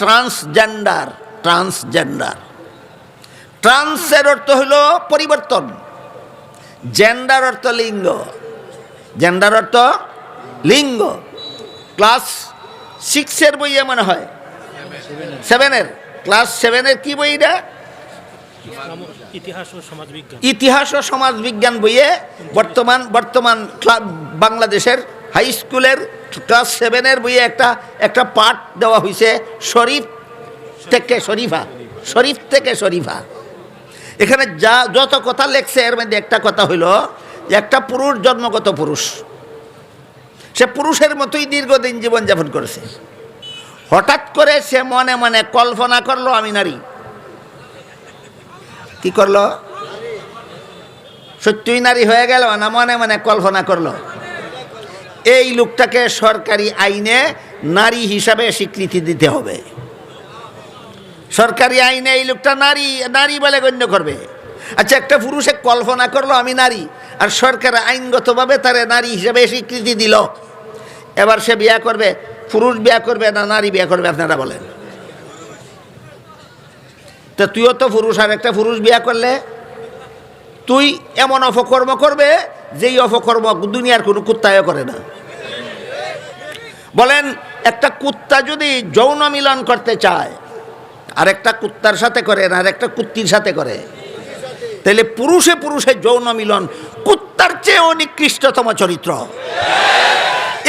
Transgender. Transgender, ট্রান্সের অর্থ হলো পরিবর্তন, জেন্ডার অর্থ লিঙ্গ। জেন্ডার অর্থ লিঙ্গ। ক্লাস 6-এর বইয়ে মনে হয়, 7-এর, ক্লাস 7-এর কি বই এটা? ইতিহাস ও সমাজ বিজ্ঞান বইয়ে বর্তমান বাংলাদেশের হাই স্কুলের ক্লাস 7-এর বইয়ে একটা পাঠ দেওয়া হয়েছে, শরীফ থেকে শরীফা, শরীফ থেকে শরীফা। এখানে যত কথা লেখছে এর মধ্যে একটা কথা হইল যে একটা পুরুষ জন্মগত পুরুষ, সে পুরুষের মতোই দীর্ঘদিন জীবনযাপন করেছে। হঠাৎ করে সে মনে মনে কল্পনা করলো আমি নারী। কি করলো? সত্যই নারী হয়ে গেল না মনে মনে কল্পনা করলো? এই লোকটাকে সরকারি আইনে নারী হিসাবে স্বীকৃতি দিতে হবে। সরকারি আইনে এই লোকটা নারী বলে গণ্য করবে। আচ্ছা, একটা পুরুষে কল্পনা করলো আমি নারী, আর সরকার আইনগতভাবে তারে নারী হিসাবে স্বীকৃতি দিল। এবার সে বিয়ে করবে, পুরুষ বিয়ে করবে না নারী বিয়ে করবে? আপনারা বলেন তো। তুইও তো পুরুষ, আর একটা পুরুষ বিয়ে করলে তুই এমন অপকর্ম করবে যেই অপকর্ম দুনিয়ার কোনো কুত্তায়ও করে না। বলেন, একটা কুত্তা যদি যৌন মিলন করতে চায় আর একটা কুত্তার সাথে করে না, আর একটা কুত্তির সাথে করে, তাহলে পুরুষে পুরুষে যৌন মিলন কুত্তার চেয়েও নিকৃষ্টতম চরিত্র।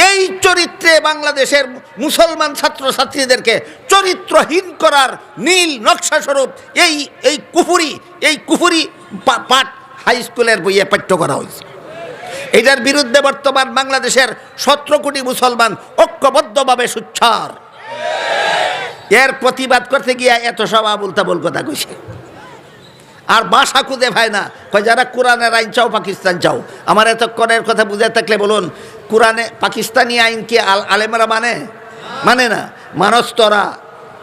এই চরিত্রে বাংলাদেশের মুসলমান ছাত্রছাত্রীদেরকে চরিত্রহীন করার নীল নকশা স্বরূপ এই কুফুরি পাঠ হাই স্কুলের বইয়ে পাঠ্য করা হয়েছে। এটার বিরুদ্ধে বর্তমান বাংলাদেশের 17 কোটি মুসলমান ঐক্যবদ্ধভাবে সোচ্চার। এর প্রতিবাদ করতে গিয়ে এত সব আবুল তাবুল কথা কইছে। আর ভাষা খুঁজে পায় না, কয় যারা কোরআনের আইন চাও পাকিস্তান চাও। আমার এতক্ষণের কথা বুঝে থাকলে বলুন, কোরআনে পাকিস্তানি আইন কি আলেমরা মানে না? মানস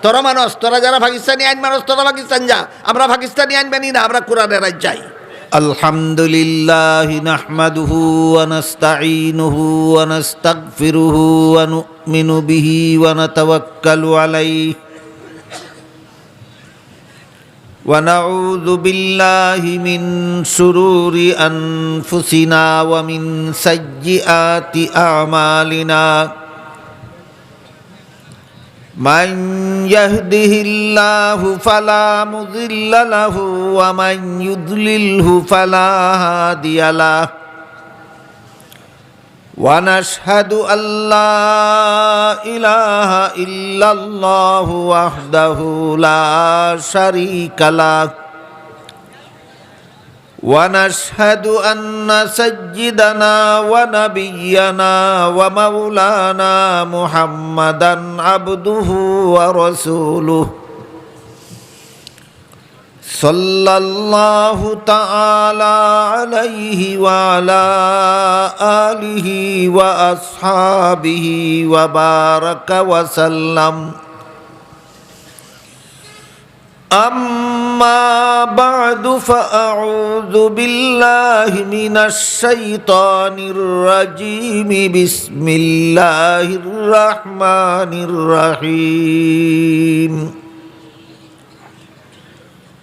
তোরা মানস, তোরা যারা পাকিস্তানি আইন মানস তোরা পাকিস্তান যা। আমরা পাকিস্তানি আইন মানি না, আমরা কোরআনের আইন চাই। আলহামদুলিল্লাহ নাহমাদুহু ওয়া নাস্তাঈনুহু ওয়া নাস্তাগফিরুহু ওয়া নু'মিনু বিহি ওয়া নাতাওয়াক্কালু আলাইহি ওয়া নাউযু বিল্লাহি মিন শুরুরি আনফুসিনা ওয়া মিন সাইয়্যিআতি আমালিনা। মান ইয়াহদিহিল্লাহু ফালা মুযিল্লা লাহু ওয়া মান ইউদ্লিলহু ফালা হাদিয়া লাহু। ওয়া নাশহাদু আল্লা ইলাহা ইল্লাল্লাহু ওয়াহদাহু লা শারীকা লাহু ওয়া নাশহাদু আন্না সাইয়্যিদানা ওয়া নাবিয়্যানা ওয়া মাওলানা মুহাম্মাদান আবদুহু ওয়া রাসূলুহু সাল্লাল্লাহু তাআলা আলাইহি ওয়া আলা আলিহি ওয়া আসহাবিহি ওয়া বারাকা ওয়া সাল্লাম। আম্মা বা'দু ফাআউযু বিল্লাহি মিনাশ শাইতানির রাজীম। বিসমিল্লাহির রাহমানির রহিম।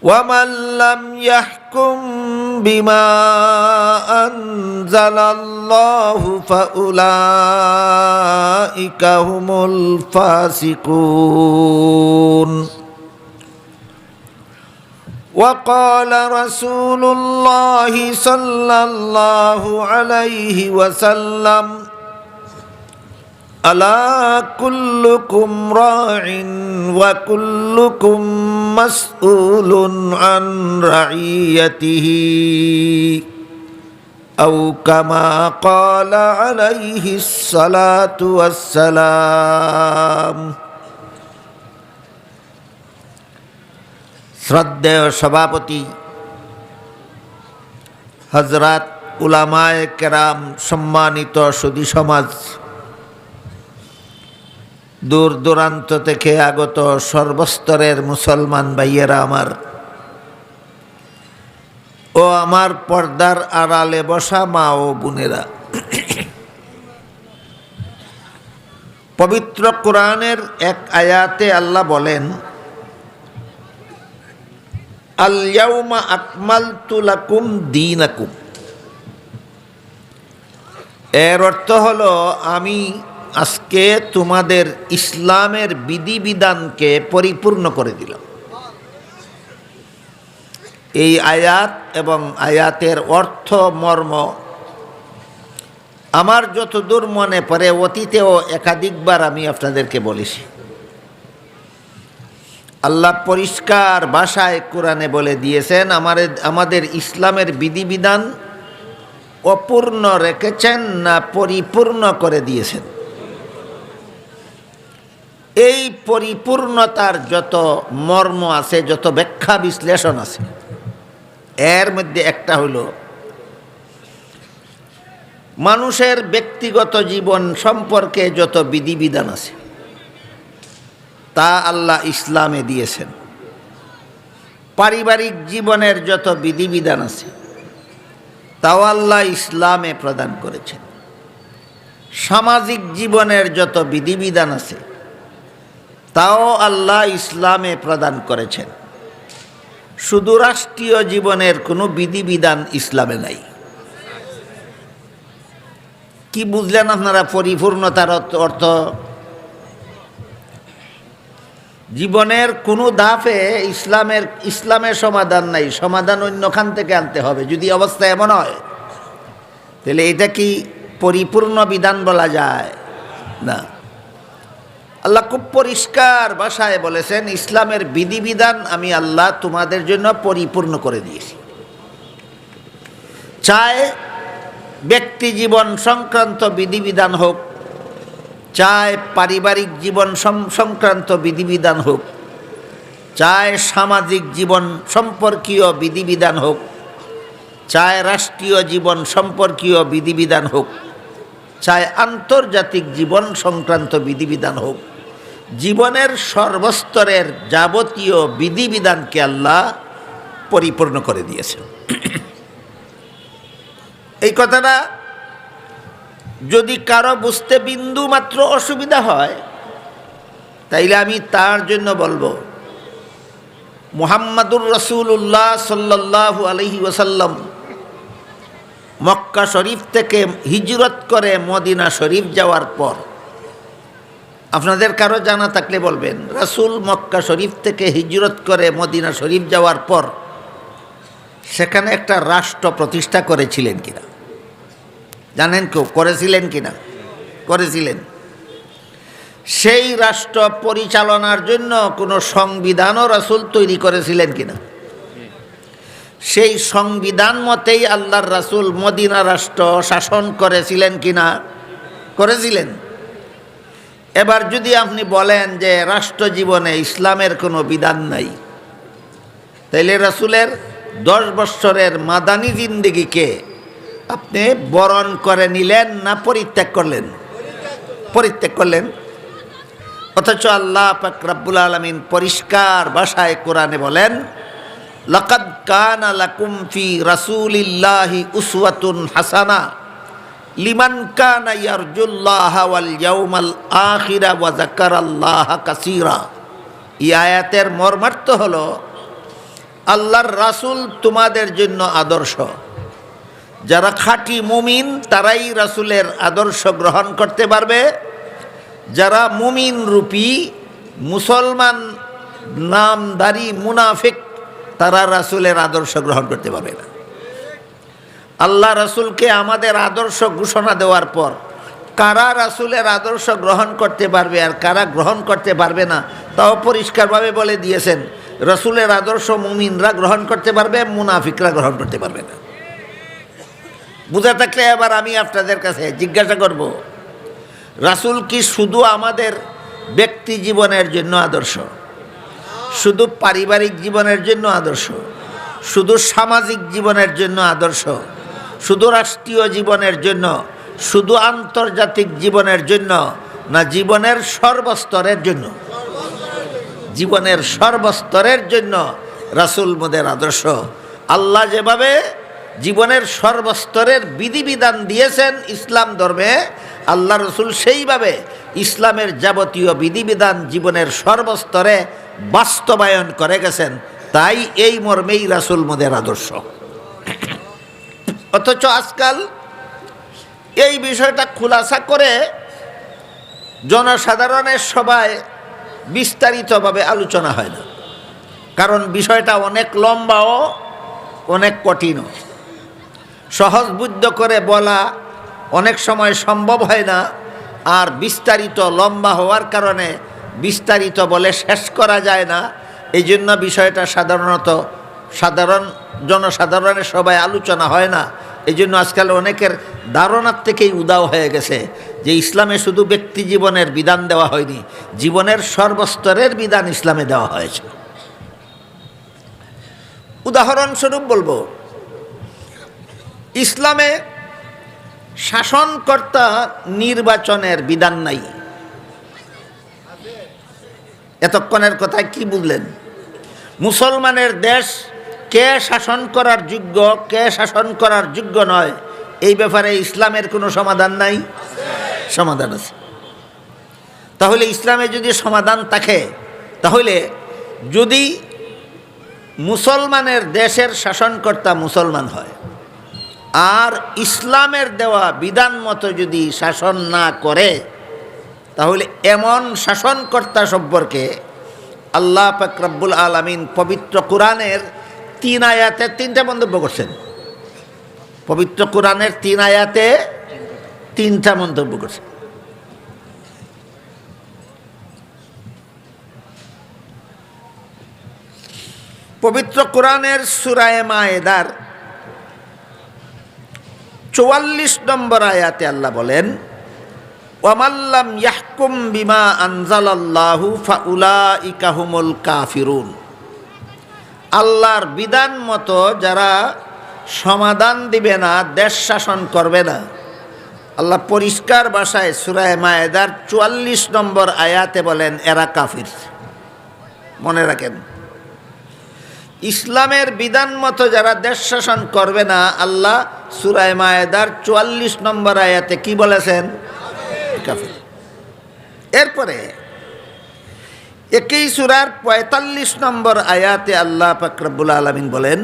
ومن لم يحكم بما أنزل الله فأولئك هم الفاسقون. وقال رسول الله صلى الله عليه وسلم ألا كلكم راع وكلكم مسؤول عن رعيته أو كما قال عليه الصلاة والسلام. শ্রদ্ধেয় সভাপতি হযরত উলামায়ে কেরাম, সম্মানিত সুধী সমাজ, দূর দূরান্ত থেকে আগত সর্বস্তরের মুসলমান ভাইয়েরা আমার ও আমার পর্দার আড়ালে বসা মা ও বোনেরা, পবিত্র কোরআনের এক আয়াতে আল্লাহ বলেন, আল ইয়াউমা আকমালতু লাকুম দীনাকুম। এর অর্থ হলো আমি আজকে তোমাদের ইসলামের বিধিবিধানকে পরিপূর্ণ করে দিলাম। এই আয়াত এবং আয়াতের অর্থ মর্ম আমার যতদূর মনে পড়ে অতীতেও একাধিকবার আমি আপনাদেরকে বলেছি। আল্লাহ পরিষ্কার ভাষায় কোরআনে বলে দিয়েছেন আমাদের ইসলামের বিধিবিধান অপূর্ণ রেখেছেন না পরিপূর্ণ করে দিয়েছেন। এই পরিপূর্ণতার যত মর্ম আছে, যত ব্যাখ্যা বিশ্লেষণ আছে, এর মধ্যে একটা হলো মানুষের ব্যক্তিগত জীবন সম্পর্কে যত বিধিবিধান আছে তা আল্লাহ ইসলামে দিয়েছেন। পারিবারিক জীবনের যত বিধিবিধান আছে তাও আল্লাহ ইসলামে প্রদান করেছেন। সামাজিক জীবনের যত বিধিবিধান আছে তাও আল্লাহ ইসলামে প্রদান করেছেন। শুধু রাষ্ট্রীয় জীবনের কোনো বিধিবিধান ইসলামে নাই। কি বুঝলেন আপনারা পরিপূর্ণতার অর্থ? জীবনের কোনো ধাপে ইসলামের সমাধান নাই, সমাধান অন্যখান থেকে আনতে হবে। যদি অবস্থা এমন হয় তাহলে এটা কি পরিপূর্ণ বিধান বলা যায়? না। আল্লাহ খুব পরিষ্কার ভাষায় বলেছেন, ইসলামের বিধিবিধান আমি আল্লাহ তোমাদের জন্য পরিপূর্ণ করে দিয়েছি। চায় ব্যক্তি জীবন সংক্রান্ত বিধিবিধান হোক, চায় পারিবারিক জীবন সংক্রান্ত বিধিবিধান হোক, চায় সামাজিক জীবন সম্পর্কীয় বিধিবিধান হোক, চায় রাষ্ট্রীয় জীবন সম্পর্কীয় বিধিবিধান হোক, চায় আন্তর্জাতিক জীবন সংক্রান্ত বিধিবিধান হোক, জীবনের সর্বস্তরের যাবতীয় বিধিবিধানকে আল্লাহ পরিপূর্ণ করে দিয়েছেন। এই কথাটা যদি কারো বুঝতে বিন্দু মাত্র অসুবিধা হয় তাইলে আমি তার জন্য বলবো, মুহাম্মাদুর রাসূলুল্লাহ সাল্লাল্লাহু আলাইহি ওয়াসাল্লাম মক্কা শরীফ থেকে হিজরত করে মদিনা শরীফ যাওয়ার পর, আপনাদের কারো জানা থাকলে বলবেন, রাসূল মক্কা শরীফ থেকে হিজরত করে মদিনা শরীফ যাওয়ার পর সেখানে একটা রাষ্ট্র প্রতিষ্ঠা করেছিলেন কিনা? জানেন কেউ করেছিলেন কিনা? করেছিলেন। সেই রাষ্ট্র পরিচালনার জন্য কোনো সংবিধানও রাসূল তৈরি করেছিলেন কিনা? সেই সংবিধান মতেই আল্লাহর রাসূল মদিনা রাষ্ট্র শাসন করেছিলেন কিনা? করেছিলেন। এবার যদি আপনি বলেন যে রাষ্ট্র জীবনে ইসলামের কোনো বিধান নাই, তাইলে রাসূলের 10 বৎসরের মাদানী জিন্দেগিকে আপনি বরণ করে নিলেন না পরিত্যাগ করলেন? পরিত্যাগ করলেন। অথচ আল্লাহ পাক রব্বুল আলামিন পরিষ্কার ভাষায় কোরআনে বলেন, লাকাদ কানা লাকুম ফি রাসূলিল্লাহি উসওয়াতুন হাসানা লিমান কানা ইয়ারজুল্লাহ ওয়াল ইয়াউমাল আখিরা ওয়া যাকারাল্লাহা কাসীরা। এই আয়াতের মর্মার্থ হলো, আল্লাহর রাসূল তোমাদের জন্য আদর্শ। যারা খাঁটি মুমিন তারাই রাসূলের আদর্শ গ্রহণ করতে পারবে। যারা মুমিন রূপী মুসলমান নামধারী মুনাফিক তারা রাসূলের আদর্শ গ্রহণ করতে পারবে না। আল্লাহ রাসূলকে আমাদের আদর্শ ঘোষণা দেওয়ার পর কারা রাসূলের আদর্শ গ্রহণ করতে পারবে আর কারা গ্রহণ করতে পারবে না তাও পরিষ্কারভাবে বলে দিয়েছেন। রাসূলের আদর্শ মুমিনরা গ্রহণ করতে পারবে, মুনাফিকরা গ্রহণ করতে পারবে না। বুঝা থাকলে এবার আমি আপনাদের কাছে জিজ্ঞাসা করব, রাসূল কি শুধু আমাদের ব্যক্তি জীবনের জন্য আদর্শ, শুধু পারিবারিক জীবনের জন্য আদর্শ, শুধু সামাজিক জীবনের জন্য আদর্শ, শুধু রাষ্ট্রীয় জীবনের জন্য, শুধু আন্তর্জাতিক জীবনের জন্য, না জীবনের সর্বস্তরের জন্য? জীবনের সর্বস্তরের জন্য রাসূল মোদের আদর্শ। আল্লাহ যেভাবে জীবনের সর্বস্তরের বিধিবিধান দিয়েছেন ইসলাম ধর্মে, আল্লাহ রসুল সেইভাবে ইসলামের যাবতীয় বিধিবিধান জীবনের সর্বস্তরে বাস্তবায়ন করে গেছেন। তাই এই মর্মেই রাসূল মোদের আদর্শ। অথচ আজকাল এই বিষয়টা খুলাসা করে জনসাধারণের সভায় বিস্তারিতভাবে আলোচনা হয় না, কারণ বিষয়টা অনেক লম্বাও অনেক কঠিনও। সহজবুদ্ধ করে বলা অনেক সময় সম্ভব হয় না, আর বিস্তারিত লম্বা হওয়ার কারণে বিস্তারিত বলে শেষ করা যায় না। এই জন্য বিষয়টা জনসাধারণের সবাই আলোচনা হয় না। এই জন্য আজকাল অনেকের ধারণার থেকেই উদাও হয়ে গেছে যে ইসলামে শুধু ব্যক্তি জীবনের বিধান দেওয়া হয়নি, জীবনের সর্বস্তরের বিধান ইসলামে দেওয়া হয়েছে। উদাহরণস্বরূপ বলবো, ইসলামে শাসনকর্তা নির্বাচনের বিধান নাই। এতক্ষণের কথায় কি বুঝলেন? মুসলমানের দেশ কে শাসন করার যোগ্য, কে শাসন করার যোগ্য নয়, এই ব্যাপারে ইসলামের কোনো সমাধান নাই? সমাধান আছে। তাহলে ইসলামে যদি সমাধান থাকে, তাহলে যদি মুসলমানের দেশের শাসনকর্তা মুসলমান হয় আর ইসলামের দেওয়া বিধান মতো যদি শাসন না করে, তাহলে এমন শাসনকর্তা সম্পর্কে আল্লাহ পাক রব্বুল আলামিন পবিত্র কোরআনের 3 আয়াতে 3টা মন্তব্য করছেন। পবিত্র কোরআনের 3 আয়াতে 3টা মন্তব্য করছেন। পবিত্র কোরআনের সূরা মায়েদার 44 নম্বর আয়াতে আল্লাহ বলেন, ওয়ামাল্লাম ইয়াহকুম বিমা আনজালাল্লাহু ফাউলাইকা হুমুল কাফিরুন। আল্লাহর বিধান মতো যারা সমাধান দিবে না, দেশ শাসন করবে না, আল্লাহ পরিষ্কার ভাষায় সূরা মায়েদার 44 নম্বর আয়াতে বলেন এরা কাফির। মনে রাখেন, ইসলামের বিধান মতো যারা দেশ শাসন করবে না, আল্লাহ সূরা মায়েদার 44 নম্বর আয়াতে কি বলেছেন? কাফির। এরপরে একই সূরার 45 নম্বর আয়াতে আল্লাহ পাক রব্বুল আলামিন বলেন,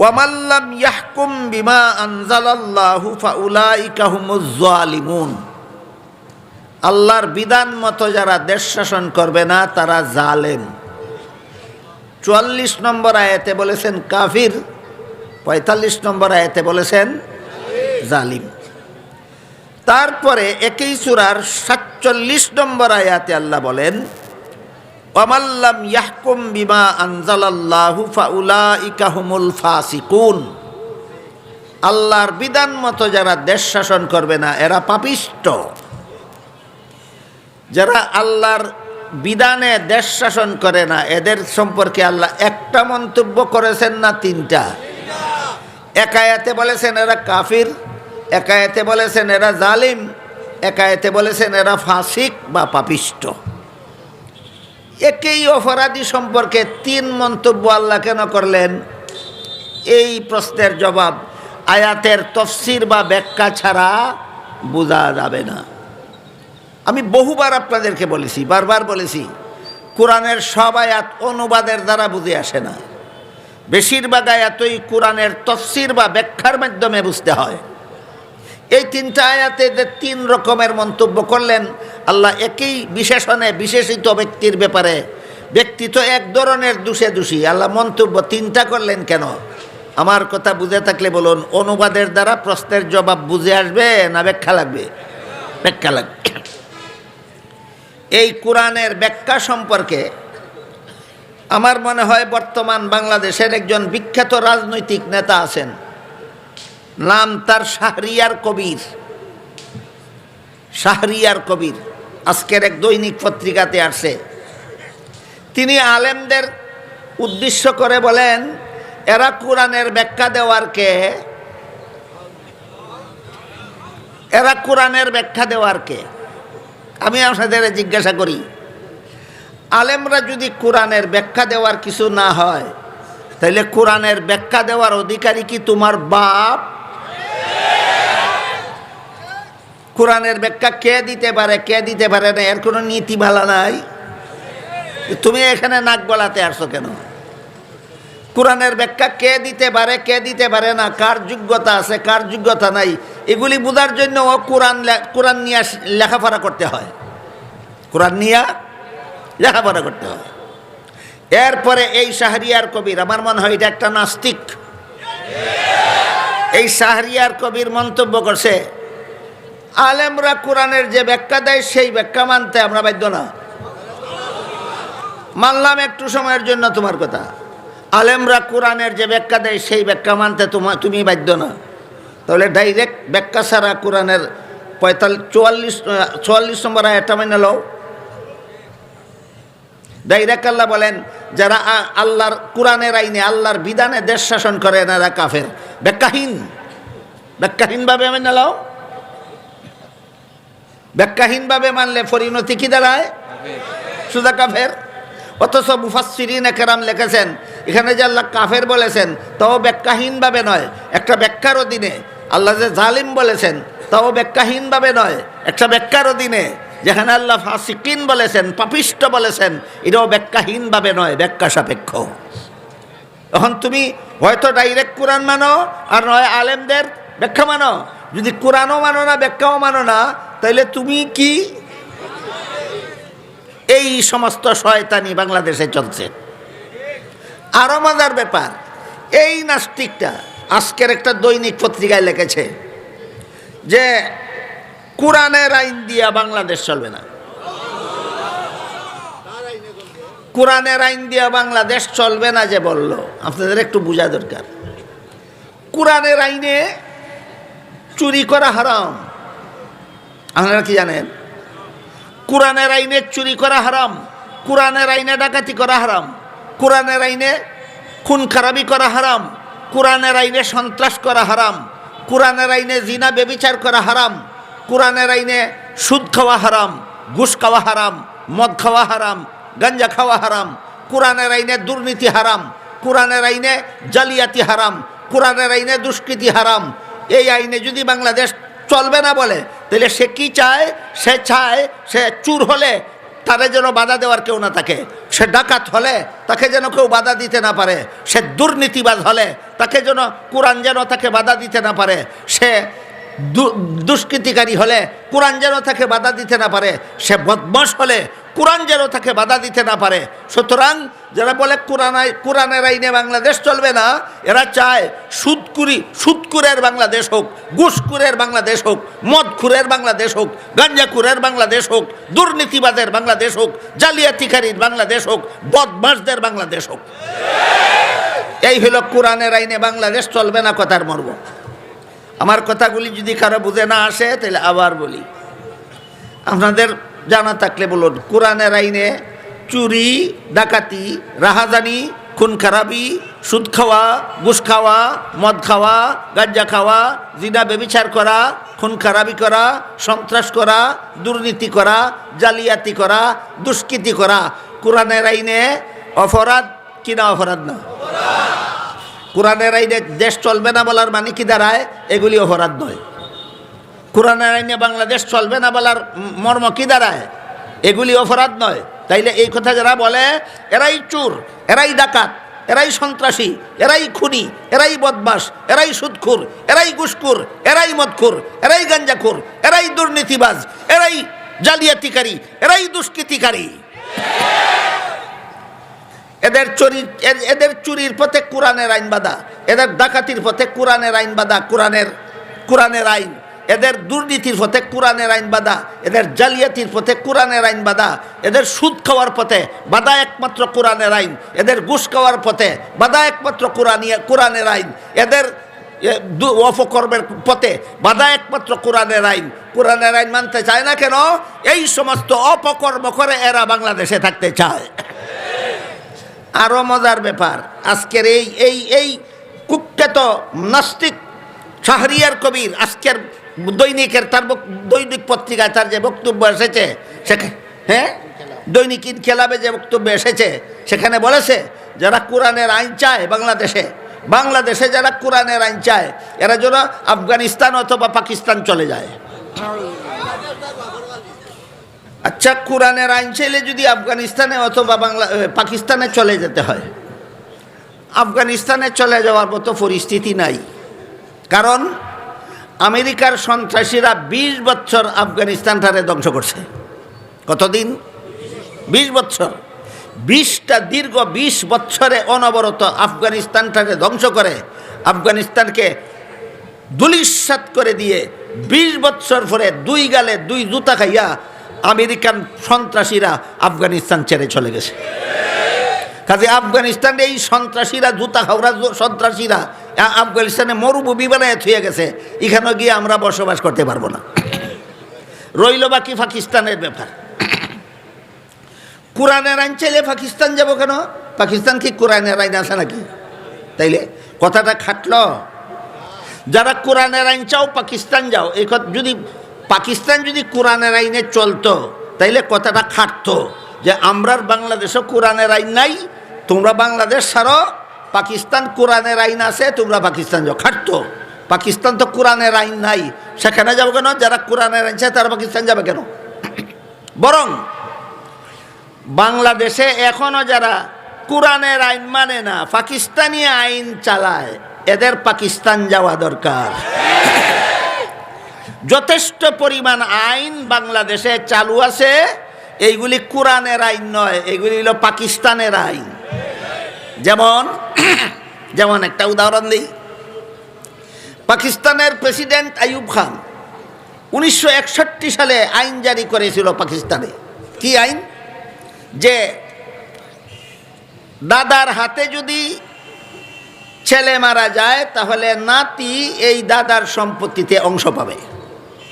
ওয়ামাল্লাম ইয়াহকুম বিমা আনজালাল্লাহু ফাউলাইকা হুমুজ জালিমুন। আল্লাহর বিধান মতো যারা দেশ শাসন করবে না, তারা জালেম। 44 নম্বর আয়াতে বলেছেন কাফির, 45 নম্বর আয়াতে বলেছেন জালিম। তারপরে একই সূরার 47 নম্বর আয়াতে আল্লাহ বলেন, ওয়ামাল্লাম ইয়াহকুম বিমা আনজালাল্লাহু ফাউলাইকা হুমুল ফাসিকুন। আল্লাহর বিধান মতো যারা দেশ শাসন করবে না, এরা পাপিষ্ঠ। যারা আল্লাহর বিধানে দেশ শাসন করে না, এদের সম্পর্কে আল্লাহ একটা মন্তব্য করেছেন না 3টা? এক আয়াতে বলেছেন এরা কাফির, এক আয়াতে বলেছেন এরা জালিম, এক আয়াতে বলেছেন এরা ফাসিক বা পাপিষ্ঠ। একই অপরাধী সম্পর্কে 3 মন্তব্য আল্লাহ কেন করলেন? এই প্রশ্নের জবাব আয়াতের তফসির বা ব্যাখ্যা ছাড়া বোঝা যাবে না। আমি বহুবার আপনাদেরকে বলেছি, বারবার বলেছি, কোরআনের সব আয়াত অনুবাদের দ্বারা বুঝে আসে না। বেশিরভাগ আয়াতই কোরআনের তফসির বা ব্যাখ্যার মাধ্যমে বুঝতে হয়। এই 3টা আয়াতে যে 3 রকমের মন্তব্য করলেন আল্লাহ একই বিশেষণে বিশেষিত ব্যক্তির ব্যাপারে, ব্যক্তি তো এক ধরনের দোষী, আল্লাহ মন্তব্য 3টা করলেন কেন? আমার কথা বুঝে থাকলে বলুন, অনুবাদের দ্বারা প্রশ্নের জবাব বুঝে আসবে না ব্যাখ্যা লাগবে? ব্যাখ্যা লাগবে। এই কোরআনের ব্যাখ্যা সম্পর্কে আমার মনে হয় বর্তমান বাংলাদেশের একজন বিখ্যাত রাজনৈতিক নেতা আছেন, নাম তার শাহরিয়ার কবির। শাহরিয়ার কবির আজকের এক দৈনিক পত্রিকাতে আসছে। তিনি আলেমদের উদ্দেশ্য করে বলেন, এরা কোরআনের ব্যাখ্যা দেওয়ার কে? এরা কোরআনের ব্যাখ্যা দেওয়ার কে? আমি আপনাদের জিজ্ঞাসা করি, আলেমরা যদি কোরআনের ব্যাখ্যা দেওয়ার কিছু না হয়, তাইলে কোরআনের ব্যাখ্যা দেওয়ার অধিকারী কি তোমার বাপ? কোরআনের ব্যাখ্যা কে দিতে পারে, কে দিতে পারে না, এর কোনো নীতিমালা নাই। তুমি এখানে নাক গলাতে আসছো কেন? কোরআনের ব্যাখ্যা কে দিতে পারে, কে দিতে পারে না, কার যোগ্যতা আছে, কার যোগ্যতা নাই, এগুলি বোঝার জন্য কোরআন নিয়ে লেখাপড়া করতে হয়। কোরআন নিয়ে লেখাপড়া করতে হয়। এরপরে এই শাহরিয়ার কবির, আমার মনে হয় এটা একটা নাস্তিক, এই শাহরিয়ার কবির মন্তব্য করছে আলেমরা কোরআনের যে ব্যাখ্যা দেয় সেই ব্যাখ্যা মানতে আমরা বাধ্য না। মানলাম একটু সময়ের জন্য তোমার কথা, আলেমরা কোরআনের যে ব্যাখ্যা দেয় সেই ব্যাখ্যা মানতে তুমি বাধ্য না। তাহলে ডাইরেক্ট ব্যাখ্যা ছাড়া কোরআনের 44 নম্বর আয়াতটা মেনে লও। ডাইরেক্ট আল্লাহ বলেন যারা আল্লাহর কোরআনের আইনে আল্লাহর বিধানে দেশ শাসন করে এরা কাফের। ব্যাখ্যাহীনভাবে মেনে লও। ব্যাখ্যাহীনভাবে মানলে পরিণতি কি দাঁড়ায়? সুদা কাফের। অথচ মুফাসসিরিনে কেরাম লিখেছেন এখানে যে আল্লাহ কাফের বলেছেন তাও ব্যাখ্যাহীনভাবে নয়, একটা ব্যাখ্যার অধীনে। আল্লাহ যে জালিম বলেছেন তাও ব্যাখ্যাহীনভাবে নয়, একটা ব্যাখ্যার অধীনে। যেখানে আল্লাহ ফাসিকিন বলেছেন, পাপিষ্ট বলেছেন, এটাও ব্যাখ্যাহীনভাবে নয়, ব্যাখ্যা সাপেক্ষ। এখন তুমি হয়তো ডাইরেক্ট কোরআন মানো আর নয় আলেমদের ব্যাখ্যা মানো। যদি কোরআনও মানো না, ব্যাখ্যাও মানো না, তাহলে তুমি কি? এই সমস্ত শয়তানি বাংলাদেশে চলছে। আরো মজার ব্যাপার, এই নাস্তিকটা আজকের একটা দৈনিক পত্রিকায় লিখেছে যে কোরআনের আইন দিয়া বাংলাদেশ চলবে না। কোরআনের আইন দিয়া বাংলাদেশ চলবে না যে বলল, আপনাদের একটু বোঝা দরকার। কোরআনের আইনে চুরি করা হারাম, আপনারা কি জানেন? কোরআনের আইনে চুরি করা হারাম, কোরআনের আইনে ডাকাতি করা হারাম, কোরআনের আইনে খুন খারাপি করা হারাম, কোরআনের আইনে সন্ত্রাস করা হারাম, কোরআনের আইনে জিনা ব্যভিচার করা হারাম, কোরআনের আইনে সুদ খাওয়া হারাম, ঘুষ খাওয়া হারাম, মদ খাওয়া হারাম, গাঞ্জা খাওয়া হারাম, কোরআনের আইনে দুর্নীতি হারাম, কোরআনের আইনে জালিয়াতি হারাম, কোরআনের আইনে দুষ্কৃতি হারাম। এই আইনে যদি বাংলাদেশ চলবে না বলে, তাহলে সে কি চায়? সে চায় সে চুর হলে তারে যেন বাধা দেওয়ার কেউ না থাকে, সে ডাকাত হলে তাকে যেন কেউ বাধা দিতে না পারে, সে দুর্নীতিবাজ হলে তাকে যেন কোরআন যেন তাকে বাধা দিতে না পারে, সে দুষ্কৃতিকারী হলে কোরআন যেন তাকে বাধা দিতে না পারে, সে বদমাশ হলে কোরআন যেন তাকে বাধা দিতে না পারে। সুতরাং যারা বলে কোরআনের আইনে বাংলাদেশ চলবে না, এরা চায় সুদকুরের বাংলাদেশ হোক, ঘুষখুরের বাংলাদেশ হোক, মদখুরের বাংলাদেশ হোক, গাঞ্জাখুরের বাংলাদেশ হোক, দুর্নীতিবাদের বাংলাদেশ হোক, জালিয়াতিকারীর বাংলাদেশ হোক, বদমাশদের বাংলাদেশ হোক। এই হলো কোরআনের আইনে বাংলাদেশ চলবে না কথার মর্ম। আমার কথাগুলি যদি কারো বুঝে না আসে তাহলে আবার বলি, আপনাদের জানা থাকলে বলুন, কোরআনের আইনে চুরি, ডাকাতি, রাহাজানি, খুন খারাপি, সুদ খাওয়া, ঘুষ খাওয়া, মদ খাওয়া, গাঁজা খাওয়া, জিনা ব্যভিচার করা, খুন খারাপি করা, সন্ত্রাস করা, দুর্নীতি করা, জালিয়াতি করা, দুষ্কৃতি করা কোরআনের আইনে অপরাধ কিনা অপরাধ না? কোরআনের আইনে দেশ চলবে না বলার মানে কি দাঁড়ায়? এগুলি অপরাধ নয়। কোরআনের আইনে বাংলাদেশ চলবে না বলার মর্ম কি দাঁড়ায়? এগুলি অপরাধ নয়। তাইলে এই কথা যারা বলে এরাই চোর, এরাই ডাকাত, এরাই সন্ত্রাসী, এরাই খুনি, এরাই বদমাশ, এরাই সুদখোর, এরাই ঘুষখোর, এরাই মদখোর, এরাই গাঞ্জাখোর, এরাই দুর্নীতিবাজ, এরাই জালিয়াতিকারী, এরাই দুষ্কৃতিকারী। এদের চুরির পথে কোরআনের আইন বাধা, এদের ডাকাতির পথে কোরআনের আইন বাধা, কোরআনের আইন। এদের দুর্নীতির পথে কোরআনের আইন বাধা, এদের জালিয়াতির পথে কোরআনের আইন বাধা, এদের সুদ খাওয়ার পথে বাধা একমাত্র কোরআনের আইন, এদের ঘুষ খাওয়ার পথে বাধা একমাত্র কোরআনের আইন, এদের অপকর্মের পথে বাধা একমাত্র কোরআনের আইন। কোরআনের আইন মানতে চায় না কেন? এই সমস্ত অপকর্ম করে এরা বাংলাদেশে থাকতে চায়। আরো মজার ব্যাপার, আজকের এই কুখ্যাত নাস্তিক শাহরিয়ার কবির আজকের দৈনিক পত্রিকায় তার যে বক্তব্য এসেছে, হ্যাঁ দৈনিক ইনকিলাবে যে বক্তব্য এসেছে সেখানে বলেছে যারা কোরআনের আইন চায় বাংলাদেশে যারা কোরআনের আইন চায় এরা যেন আফগানিস্তান অথবা পাকিস্তান চলে যায়। আচ্ছা, কোরআনের আইন চাইলে যদি আফগানিস্তানে অথবা পাকিস্তানে চলে যেতে হয়, আফগানিস্তানে চলে যাওয়ার মতো পরিস্থিতি নাই। কারণ আমেরিকার সন্ত্রাসীরা 20 বছর আফগানিস্তানটারে ধ্বংস করছে। কতদিন? 20 বছর। দীর্ঘ 20 বছরে অনবরত আফগানিস্তানটাকে ধ্বংস করে, আফগানিস্তানকে ধূলিসাৎ করে দিয়ে 20 বছর পরে 2 গালে 2 জুতা খাইয়া আমেরিকান সন্ত্রাসীরা আফগানিস্তান ছেড়ে চলে গেছে। কাজে আফগানিস্তানে এই সন্ত্রাসীরা, জুতা খাওয়া সন্ত্রাসীরা আফগানিস্তানে মরুভূমি বানায় থুয়ে গেছে, এখানে গিয়ে আমরা বসবাস করতে পারবো না। রইল বাকি পাকিস্তানের ব্যাপার। কোরআনের আইন চাইলে পাকিস্তান যাব কেন? পাকিস্তান কি কোরআনের আইন আছে নাকি? তাইলে কথাটা খাটল। যারা কোরআনের আইন চাও পাকিস্তান যাও, এই যদি পাকিস্তান যদি কোরআনের আইনে চলতো তাইলে কথাটা খাটতো যে আমরার বাংলাদেশও কোরআনের আইন নাই, তোমরা বাংলাদেশ ছাড়ো, পাকিস্তান কোরআনের আইন আছে, তোমরা পাকিস্তান যাও, খাটতো। পাকিস্তান তো কোরআনের আইন নাই, সেখানে যাবো কেন? যারা কোরআনের আইন চায় তারা পাকিস্তান যাবে কেন? বরং বাংলাদেশে এখনো যারা কোরআনের আইন মানে না, পাকিস্তানি আইন চালায়, এদের পাকিস্তান যাওয়া দরকার। যথেষ্ট পরিমাণ আইন বাংলাদেশে চালু আছে, এইগুলি কোরআনের আইন নয়, এগুলি হলো পাকিস্তানের আইন। যেমন একটা উদাহরণ দিই। পাকিস্তানের প্রেসিডেন্ট আইয়ুব খান 1961 সালে আইন জারি করেছিল পাকিস্তানে। কি আইন? যে দাদার হাতে যদি ছেলে মারা যায় তাহলে নাতি এই দাদার সম্পত্তিতে অংশ পাবে।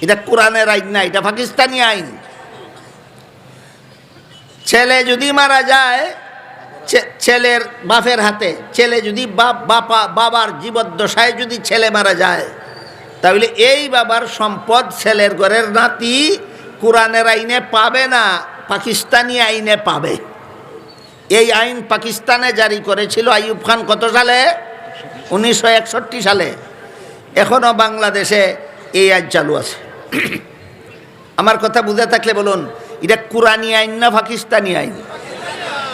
এটা কোরআনের আইন না, এটা পাকিস্তানি আইন। ছেলে যদি মারা যায়, ছেলের বাপের হাতে, ছেলে যদি বাবার জীবদ্দশায় যদি ছেলে মারা যায়, তাহলে এই বাবার সম্পদ ছেলের ঘরের নাতি কোরআনের আইনে পাবে না, পাকিস্তানি আইনে পাবে। এই আইন পাকিস্তানে জারি করেছিল আইয়ুব খান কত সালে? 1961 সালে। এখনো বাংলাদেশে এই আইন চালু আছে। আমার কথা বুঝে থাকলে বলুন, এটা কোরআনি আইন না পাকিস্তানি আইন?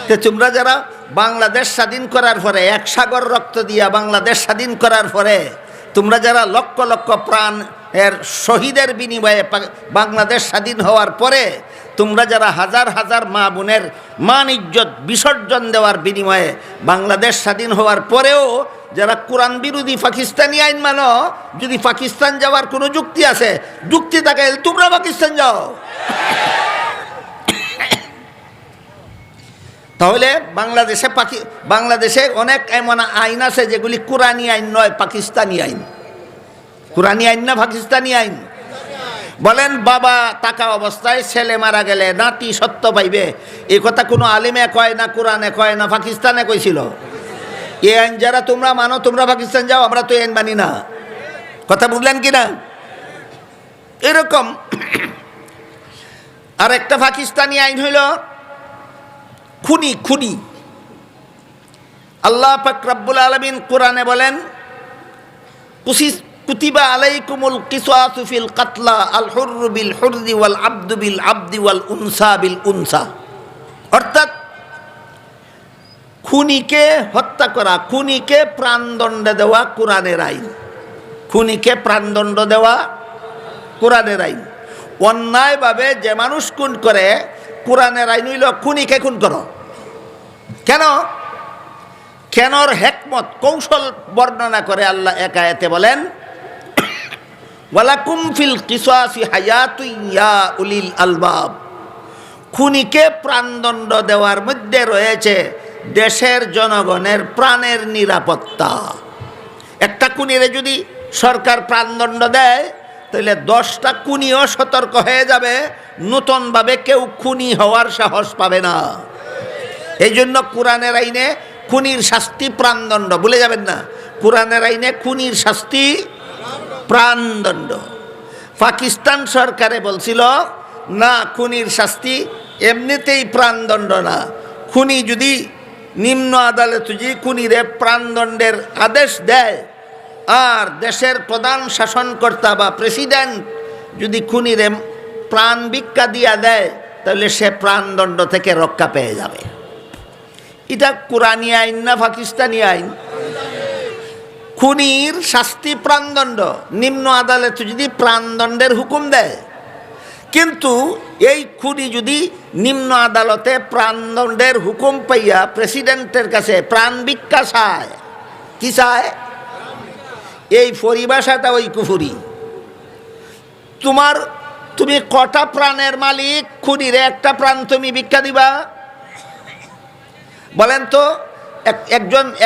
তো তোমরা যারা বাংলাদেশ স্বাধীন করার পরে, 1 সাগর রক্ত দিয়া বাংলাদেশ স্বাধীন করার পরে, তোমরা যারা লক্ষ লক্ষ প্রাণ এর শহীদের বিনিময়ে বাংলাদেশ স্বাধীন হওয়ার পরে, তোমরা যারা হাজার হাজার মা বোনের মান ইজ্জত বিসর্জন দেওয়ার বিনিময়ে বাংলাদেশ স্বাধীন হওয়ার পরেও যারা কোরআন বিরোধী পাকিস্তানি আইন মানো, যদি পাকিস্তান যাওয়ার কোনো যুক্তি আছে, যুক্তি থাকে, তোমরা পাকিস্তান যাও। তাহলে বাংলাদেশে অনেক এমন আইন আছে যেগুলি কোরআনি আইন নয়, পাকিস্তানি আইন। কোরআনি আইন না পাকিস্তানি আইন? বলেন, বাবা টাকা অবস্থায় ছেলে মারা গেলে নাতি সত্য পাইবে, এই কথা কোনো আলিমে কয় না, কোরআনে কয় না, পাকিস্তানে কইছিল। এই আইন যারা তোমরা মানো, তোমরা পাকিস্তান যাও, আমরা তো আইন মানি না। কথা বুঝলেন কি না? এরকম আর একটা পাকিস্তানি আইন হইল খুনি। আল্লাহ পাক রব্বুল আলামিন কোরআনে বলেন, কুতিবা আলাইকুমুল কিসাসু ফিল কাতলা আল হুররু বিল হুররি ওয়াল আবদু বিল আবদি ওয়াল উনসা বিল উনসা। অর্থাৎ খুনিকে হত্যা করা, খুনিকে প্রাণদণ্ড দেওয়া কোরআনের আইন। খুনিকে প্রাণদণ্ড দেওয়া কোরআনের আইন। অন্যায়ভাবে যে মানুষ খুন করে, কোরআনের আইন হইল খুনিকে খুন করো। কেনর হেকমত, কৌশল বর্ণনা করে আল্লাহ এক আয়াতে বলেন, ওয়ালাকুম ফিল কিসাসি হায়াতুন ইয়া উলিল আলবাব। খুনিকে প্রাণদণ্ড দেওয়ার মধ্যে রয়েছে দেশের জনগণের প্রাণের নিরাপত্তা। একটা খুনিরে যদি সরকার প্রাণদণ্ড দেয়, তাহলে 10টা খুনিও সতর্ক হয়ে যাবে, নতুনভাবে কেউ খুনি হওয়ার সাহস পাবে না। এই জন্য কোরআনের আইনে খুনির শাস্তি প্রাণদণ্ড, ভুলে যাবেন না। কোরআনের আইনে খুনির শাস্তি প্রাণদণ্ড। পাকিস্তান সরকারে বলছিল না, খুনির শাস্তি এমনিতেই প্রাণদণ্ড না। খুনি যদি নিম্ন আদালত যদি খুনিরে প্রাণদণ্ডের আদেশ দেয়, আর দেশের প্রধান শাসনকর্তা বা প্রেসিডেন্ট যদি খুনিরে প্রাণ ভিক্ষা দিয়া দেয়, তাহলে সে প্রাণদণ্ড থেকে রক্ষা পেয়ে যাবে। এটা কোরআনী আইন না পাকিস্তানি আইন? খুনির শাস্তি প্রাণদণ্ড, নিম্ন আদালত যদি প্রাণদণ্ডের হুকুম দেয়। কিন্তু এই খুনি যদি নিম্ন আদালতে প্রাণদণ্ডের হুকুম পাইয়া প্রেসিডেন্টের কাছে প্রাণ ভিক্ষা চায়, কি চায়? এই পরিভাষাটা ওই কুফুরি। তুমি কটা প্রাণের মালিক? খুনিরে একটা প্রাণ তুমি ভিক্ষা দিবা? বলেন তো,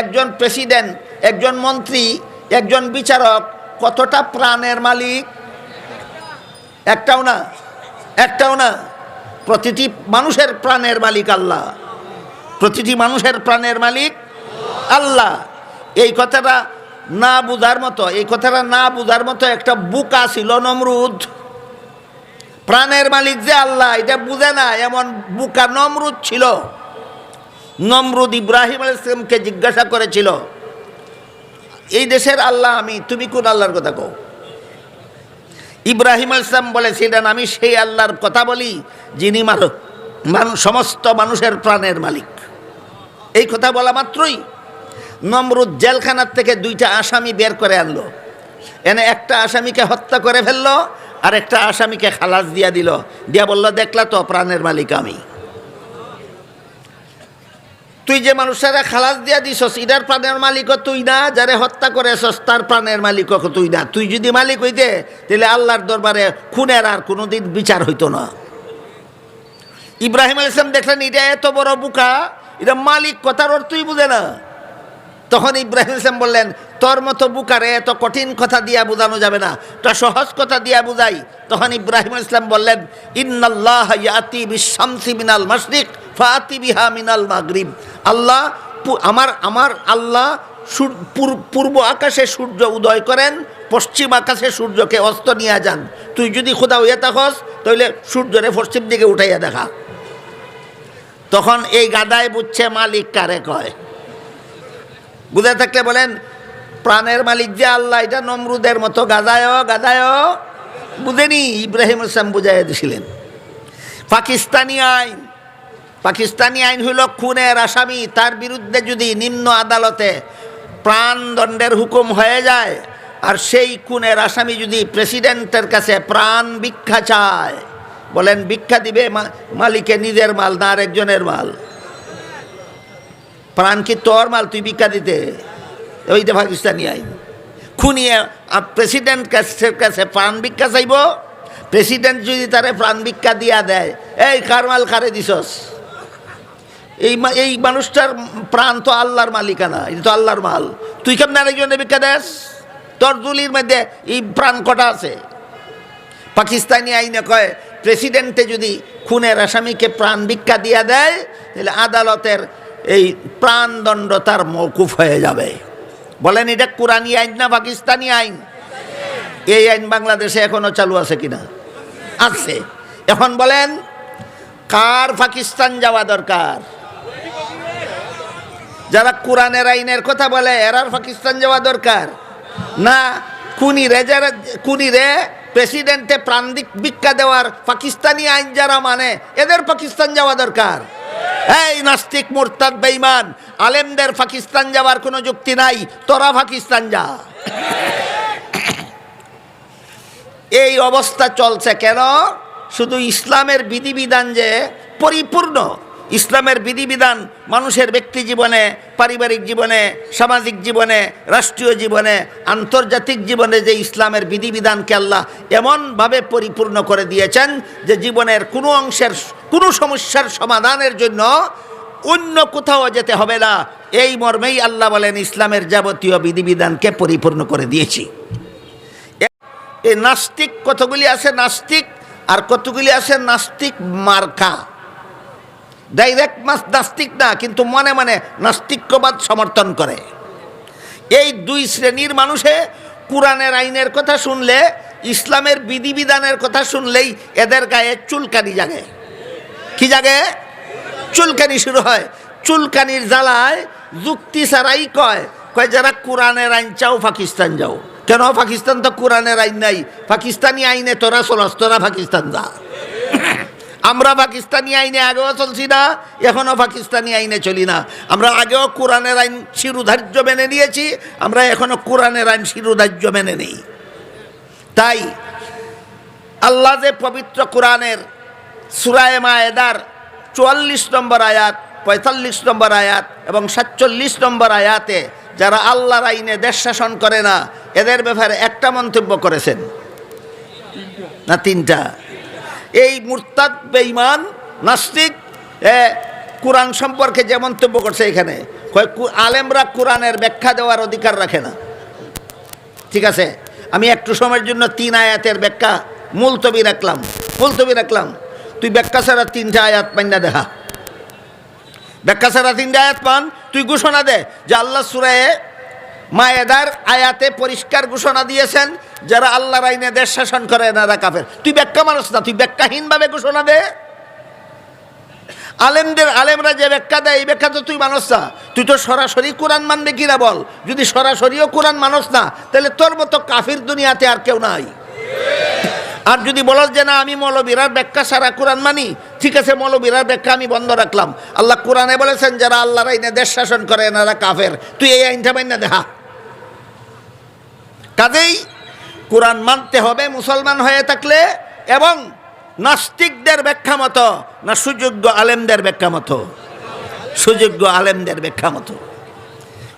একজন প্রেসিডেন্ট, একজন মন্ত্রী, একজন বিচারক কতটা প্রাণের মালিক? একটাও না, একটাও না। প্রতিটি মানুষের প্রাণের মালিক আল্লাহ, প্রতিটি মানুষের প্রাণের মালিক আল্লাহ। এই কথাটা না বুঝার মতো, এই কথাটা না বুঝার মতো একটা বুকা ছিল নমরুদ। প্রাণের মালিক যে আল্লাহ এটা বুঝে না, এমন বুকা নমরুদ ছিল। নমরুদ ইব্রাহিম আলাইহিস সালামকে জিজ্ঞাসা করেছিল, এই দেশের আল্লাহ আমি, তুমি কোন আল্লাহর কথা কও? ইব্রাহিম আলাইহিস সালাম বলেছিলেন, আমি সেই আল্লাহর কথা বলি যিনি সমস্ত মানুষের প্রাণের মালিক। এই কথা বলা মাত্রই নমরুদ জেলখানার থেকে 2টা আসামি বের করে আনলো, এনে একটা আসামিকে হত্যা করে ফেললো, আর একটা আসামিকে খালাস দিয়া দিল, দিয়া বলল, দেখলা তো প্রাণের মালিক আমি। তুই যে মানুষেরা খালাস দিয়া দিছস, ইদার প্রাণের মালিকও তুই না, যারে হত্যা করেছস তার প্রাণের মালিকও তুই না। তুই যদি মালিক হইতে, তাহলে আল্লাহর দরবারে খুনের আর কোনোদিন বিচার হইতো না। ইব্রাহিম আলাইহিস সালাম দেখলেন এটা এত বড় বুকা, এটা মালিক কথার অর্থই বুঝে না। তখন ইব্রাহিম আলাইহিস সালাম বললেন, তোর মতো বুকারে এত কঠিন কথা দিয়া বোঝানো যাবে না, তা সহজ কথা দিয়া বুঝাই। তখন ইব্রাহিম আলাইহিস সালাম বললেন, ইন্নাল্লাহ ইয়াতি বিশ-শামসি মিনাল মাশরিক ফাতি বিহা মিনাল মাগরিব। আল্লাহ আমার আল্লাহ পূর্ব আকাশে সূর্য উদয় করেন, পশ্চিম আকাশে সূর্যকে অস্ত নিয়ে যান। তুই যদি খোদা হইয়া থাকস, তাহলে সূর্যরে পশ্চিম দিকে উঠাইয়া দেখা। তখন এই গাদায় বুঝছে মালিক কারে কয়। বুঝে থাকলে বলেন, প্রাণের মালিক যে আল্লাহ, এটা নমরুদের মতো গাদায় বুঝেনি। ইব্রাহিম আলাইহিস সালাম বুঝাইয়া দিয়েছিলেন। পাকিস্তানি আইন হইল খুনের আসামি, তার বিরুদ্ধে যদি নিম্ন আদালতে প্রাণদণ্ডের হুকুম হয়ে যায়, আর সেই খুনের আসামি যদি প্রেসিডেন্টের কাছে প্রাণ ভিক্ষা চায়, বলেন ভিক্ষা দিবে মালিকে নিজের মাল না আরেকজনের মাল? প্রাণ কি তোর মাল, তুই ভিক্ষা দিতে? ওইটা পাকিস্তানি আইন। খুনিয়ে প্রেসিডেন্ট কাছে প্রাণ ভিক্ষা চাইব, প্রেসিডেন্ট যদি তারে প্রাণ ভিক্ষা দিয়া দেয়, এই কার মাল কারে দিছস? এই মানুষটার প্রাণ তো আল্লাহর মালিকানা, এটা তো আল্লাহর মাল। তুই কেমন আরেকজনে ভিক্ষা দেস? তোর জুলির মধ্যে এই প্রাণ কটা আছে? পাকিস্তানি আইনে কয়, প্রেসিডেন্টে যদি খুনের আসামিকে প্রাণ ভিক্ষা দিয়া দেয়, তাহলে আদালতের এই প্রাণদণ্ড তার মওকুফ হয়ে যাবে। বলেন এটা কোরআনী আইন না পাকিস্তানি আইন? এই আইন বাংলাদেশে এখনো চালু আছে কিনা? আছে। এখন বলেন, কার পাকিস্তান যাওয়া দরকার? যারা কোরআনের আইনের কথা বলে এরার পাকিস্তান যাওয়া দরকার না? খুনিরে প্রেসিডেন্টে প্রাণ ভিক্ষা দেওয়ার পাকিস্তানি আইন যারা মানে, এদের পাকিস্তান যাওয়া দরকার। এই নাস্তিক মুরতাদ বেঈমান, আলেমদের পাকিস্তান যাওয়ার কোনো যুক্তি নাই, তোরা পাকিস্তান যা। এই অবস্থা চলছে কেন? শুধু ইসলামের বিধিবিধান যে পরিপূর্ণ, ইসলামের বিধিবিধান মানুষের ব্যক্তি জীবনে, পারিবারিক জীবনে, সামাজিক জীবনে, রাষ্ট্রীয় জীবনে, আন্তর্জাতিক জীবনে যে ইসলামের বিধিবিধানকে আল্লাহ এমনভাবে পরিপূর্ণ করে দিয়েছেন যে জীবনের কোনো অংশের কোনো সমস্যার সমাধানের জন্য অন্য কোথাও যেতে হবে না। এই মর্মেই আল্লাহ বলেন, ইসলামের যাবতীয় বিধিবিধানকে পরিপূর্ণ করে দিয়েছি। এই নাস্তিক কতগুলি আছে নাস্তিক, আর কতগুলি আছে নাস্তিক মার্কা। ডাইরেক্ট নাস্তিক না, কিন্তু মনে মনে নাস্তিক্যবাদ সমর্থন করে। এই দুই শ্রেণীর মানুষে কোরআনের আইনের কথা শুনলে ইসলামের বিধিবিধানের কথা শুনলেই এদের গায়ে চুলকানি জাগে। কি জাগে? চুলকানি শুরু হয়। চুলকানির জ্বালায় যুক্তি ছাড়াই কয় যারা কোরআনের আইন চাও পাকিস্তান যাও। কেন? পাকিস্তান তো কোরআনের আইন নাই, পাকিস্তানি আইনে তোরা চলস, তোরা পাকিস্তান যা। আমরা পাকিস্তানি আইনে আগেও চলছি না, এখনও পাকিস্তানি আইনে চলি না। আমরা আগেও কোরআনের আইন শিরোধার্য মেনে নিয়েছি, আমরা এখনও কোরআনের আইন শিরোধার্য মেনে নিই। তাই আল্লাহ যে পবিত্র কোরআনের সূরা মায়েদার 44 নম্বর আয়াত, 45 নম্বর আয়াত এবং 47 নম্বর আয়াতে যারা আল্লাহর আইনে দেশ শাসন করে না এদের ব্যাপারে একটা মন্তব্য করেছেন না তিনটা। এই মুরতাদ বেঈমান নাস্তিক কোরআন সম্পর্কে যে মন্তব্য করছে এখানে, আলেমরা কোরআনের ব্যাখ্যা দেওয়ার অধিকার রাখে না। ঠিক আছে, আমি একটু সময়ের জন্য 3 আয়াতের ব্যাখ্যা মুলতবি রাখলাম। তুই ব্যাখ্যা ছাড়া 3টা আয়াত মাইনা দেখা, ব্যাখ্যা ছাড়া 3টা আয়াত পান, তুই ঘোষণা দে যে আল্লাহ সূরা মায়েদার আয়াতে পরিষ্কার ঘোষণা দিয়েছেন যারা আল্লাহর আইনে দেশ শাসন করে এনারা কাফের। তুই ব্যাখ্যা মানুষ না, তুই ব্যাখ্যাহীনভাবে ঘোষণা দে। আলেমরা যে ব্যাখ্যা দেয় এই ব্যাখ্যা তো তুই মানুষ না, তুই তো সরাসরি কোরআন মানবে কিনা বল। যদি সরাসরিও কোরআন মানুষ না তাহলে তোর মতো কাফির দুনিয়াতে আর কেউ নাই। আর যদি বলস যে না আমি মৌলবীরার ব্যাখ্যা সারা কোরআন মানি, ঠিক আছে, মৌলবীরার ব্যাখ্যা আমি বন্ধ রাখলাম। আল্লাহ কোরআনে বলেছেন যারা আল্লাহর আইনে দেশ শাসন করে এনারা কাফের, তুই এই আইনটা মাইনা দেখা। কাজেই কোরআন মানতে হবে মুসলমান হয়ে থাকলে, এবং নাস্তিকদের ব্যাখ্যা মতো না সুযোগ্য আলেমদের ব্যাখ্যা মতো, সুযোগ্য আলেমদের ব্যাখ্যা মতো।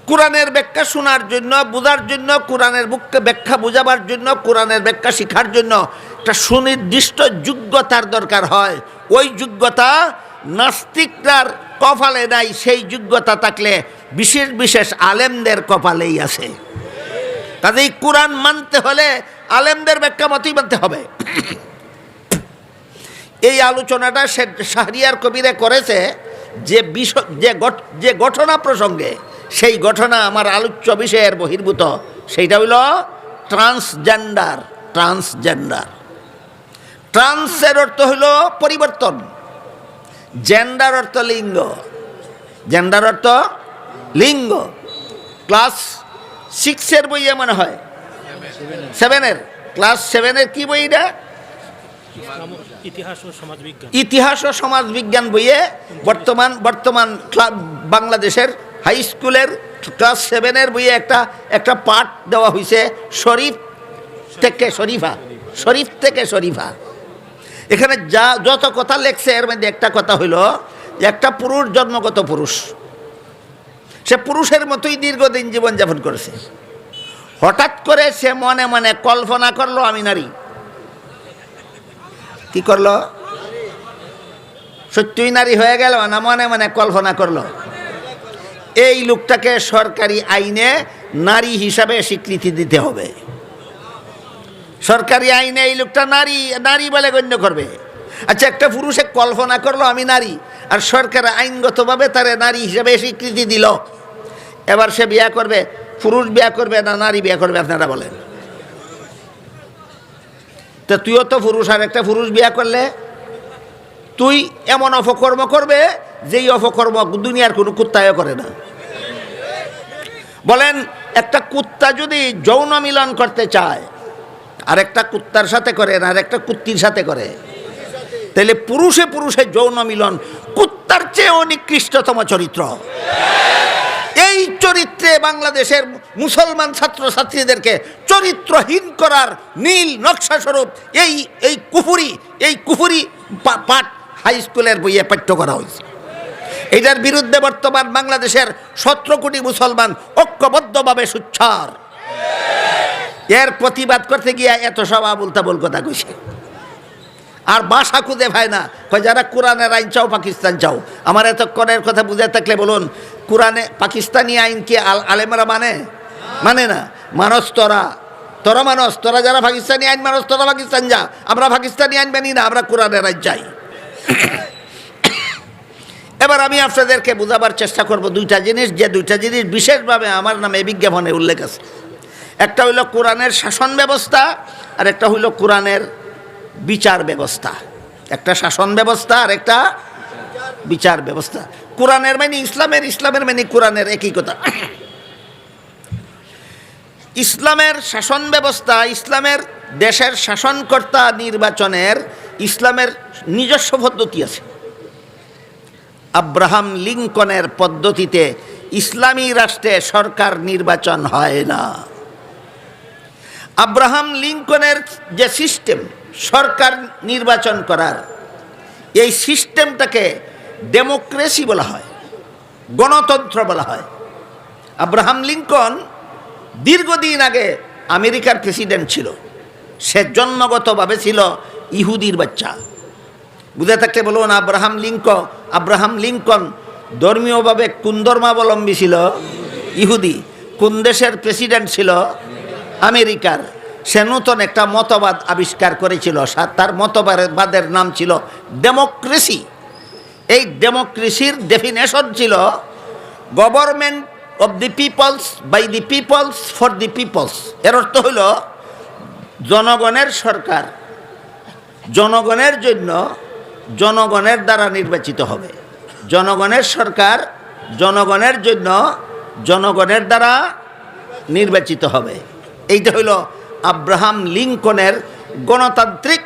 কোরআনের ব্যাখ্যা শোনার জন্য, বোঝার জন্য, কোরআনের ব্যাখ্যা বোঝাবার জন্য, কোরআনের ব্যাখ্যা শেখার জন্য একটা সুনির্দিষ্ট যোগ্যতার দরকার হয়। ওই যোগ্যতা নাস্তিকরার কপালে নাই, সেই যোগ্যতা থাকলে বিশেষ বিশেষ আলেমদের কপালেই আছে। কাজেই কোরআন মানতে হলে আলেমদের ব্যাখ্যা মতই মানতে হবে। এই আলোচনাটা শাহরিয়ার কবিরে করেছে যে ঘটনা প্রসঙ্গে, সেই ঘটনা আমার আলোচ্য বিষয়ের বহির্ভূত। সেইটা হইল ট্রান্সজেন্ডার। ট্রান্সের অর্থ হইল পরিবর্তন, জেন্ডার অর্থ লিঙ্গ, ক্লাস 6-এর বইয়ে মনে হয় 7-এর, ক্লাস 7-এর কি বই এটা? ইতিহাস ও সমাজ বিজ্ঞান বইয়ে বর্তমান বাংলাদেশের হাই স্কুলের ক্লাস 7-এর বইয়ে একটা পাঠ দেওয়া হয়েছে শরীফ থেকে শরীফা। এখানে যত কথা লেখছে এর মধ্যে একটা কথা হইল যে একটা পুরুষ জন্মগত পুরুষ, সে পুরুষের মতোই দীর্ঘদিন জীবনযাপন করেছে। হঠাৎ করে সে মনে মনে কল্পনা করলো আমি নারী। কি করলো? সত্যই নারী হয়ে গেল না মনে মনে কল্পনা করলো? এই লোকটাকে সরকারি আইনে নারী হিসাবে স্বীকৃতি দিতে হবে। সরকারি আইনে এই লোকটা নারী বলে গণ্য করবে। আচ্ছা, একটা পুরুষে কল্পনা করলো আমি নারী, আর সরকার আইনগতভাবে তারে নারী হিসাবে স্বীকৃতি দিল। এবার সে বিয়ে করবে, পুরুষ বিয়ে করবে না নারী বিয়ে করবে? আপনারা বলেন তো। তুইও তো পুরুষ, আর একটা পুরুষ বিয়ে করলে তুই এমন অপকর্ম করবে যেই অপকর্ম দুনিয়ার কোনো কুত্তায়ও করে না। বলেন, একটা কুত্তা যদি যৌন মিলন করতে চায় আর একটা কুত্তার সাথে করে না, আর একটা কুত্তির সাথে করে, তাহলে পুরুষে যৌন মিলন কুত্তার চেয়েও নিকৃষ্টতম চরিত্র। এই চরিত্রে বাংলাদেশের মুসলমান ছাত্রছাত্রীদেরকে চরিত্রহীন করার নীল নকশা স্বরূপ এই কুফুরি পাঠ হাই স্কুলের বইয়ে পাঠ্য করা হয়েছে। এটার বিরুদ্ধে বর্তমান বাংলাদেশের 17 কোটি মুসলমান ঐক্যবদ্ধভাবে সোচ্চার। এর প্রতিবাদ করতে গিয়ে এত সব আবুল তাবুল কথা কইছে, আর ভাষা খুঁজে পায় না। যারা কোরআনের আইন চাও পাকিস্তান চাও, আমার এতক্ষণের কথা বুঝে থাকলে বলুন, কোরআনে পাকিস্তানি আইন কি আলেমরা মানে না? মানস তোরা মানস, তোরা যারা পাকিস্তানি আইন মানস তোরা পাকিস্তান যা। আমরা পাকিস্তানি আইন মানি না, আমরা কোরআনের আইন চাই। এবার আমি আপনাদেরকে বোঝাবার চেষ্টা করব দুইটা জিনিস, যে দুইটা জিনিস বিশেষভাবে আমার নামে বিজ্ঞাপনে উল্লেখ আছে। একটা হইল কোরআনের শাসন ব্যবস্থা, আর একটা হইল কোরআনের বিচার ব্যবস্থা। একটা শাসন ব্যবস্থা আর একটা বিচার ব্যবস্থা। কোরআনের মানে ইসলামের, ইসলামের মানে কোরআনের, একই কথা। ইসলামের শাসন ব্যবস্থা, ইসলামের দেশের শাসনকর্তা নির্বাচনের ইসলামের নিজস্ব পদ্ধতি আছে। আব্রাহাম লিঙ্কনের পদ্ধতিতে ইসলামী রাষ্ট্রে সরকার নির্বাচন হয় না। আব্রাহাম লিঙ্কনের যে সিস্টেম সরকার নির্বাচন করার, এই সিস্টেমটাকে ডেমোক্রেসি বলা হয়, গণতন্ত্র বলা হয়। আব্রাহাম লিঙ্কন দীর্ঘদিন আগে আমেরিকার প্রেসিডেন্ট ছিল। সে জন্মগতভাবে ছিল ইহুদির বাচ্চা। বুঝে থাকলে বলুন, আব্রাহাম লিঙ্কন ধর্মীয়ভাবে কোন ধর্মাবলম্বী ছিল? ইহুদি। কোন দেশের প্রেসিডেন্ট ছিল? আমেরিকার। সে নতুন একটা মতবাদ আবিষ্কার করেছিল, তার মতবাদের নাম ছিল ডেমোক্রেসি। এই ডেমোক্রেসির ডেফিনেশন ছিল government of the peoples, by the peoples, for the peoples. এর অর্থ হইল জনগণের সরকার জনগণের জন্য, জনগণের দ্বারা নির্বাচিত হবে। জনগণের সরকার জনগণের জন্য, জনগণের দ্বারা নির্বাচিত হবে। এইটা হইল আব্রাহাম লিঙ্কনের গণতান্ত্রিক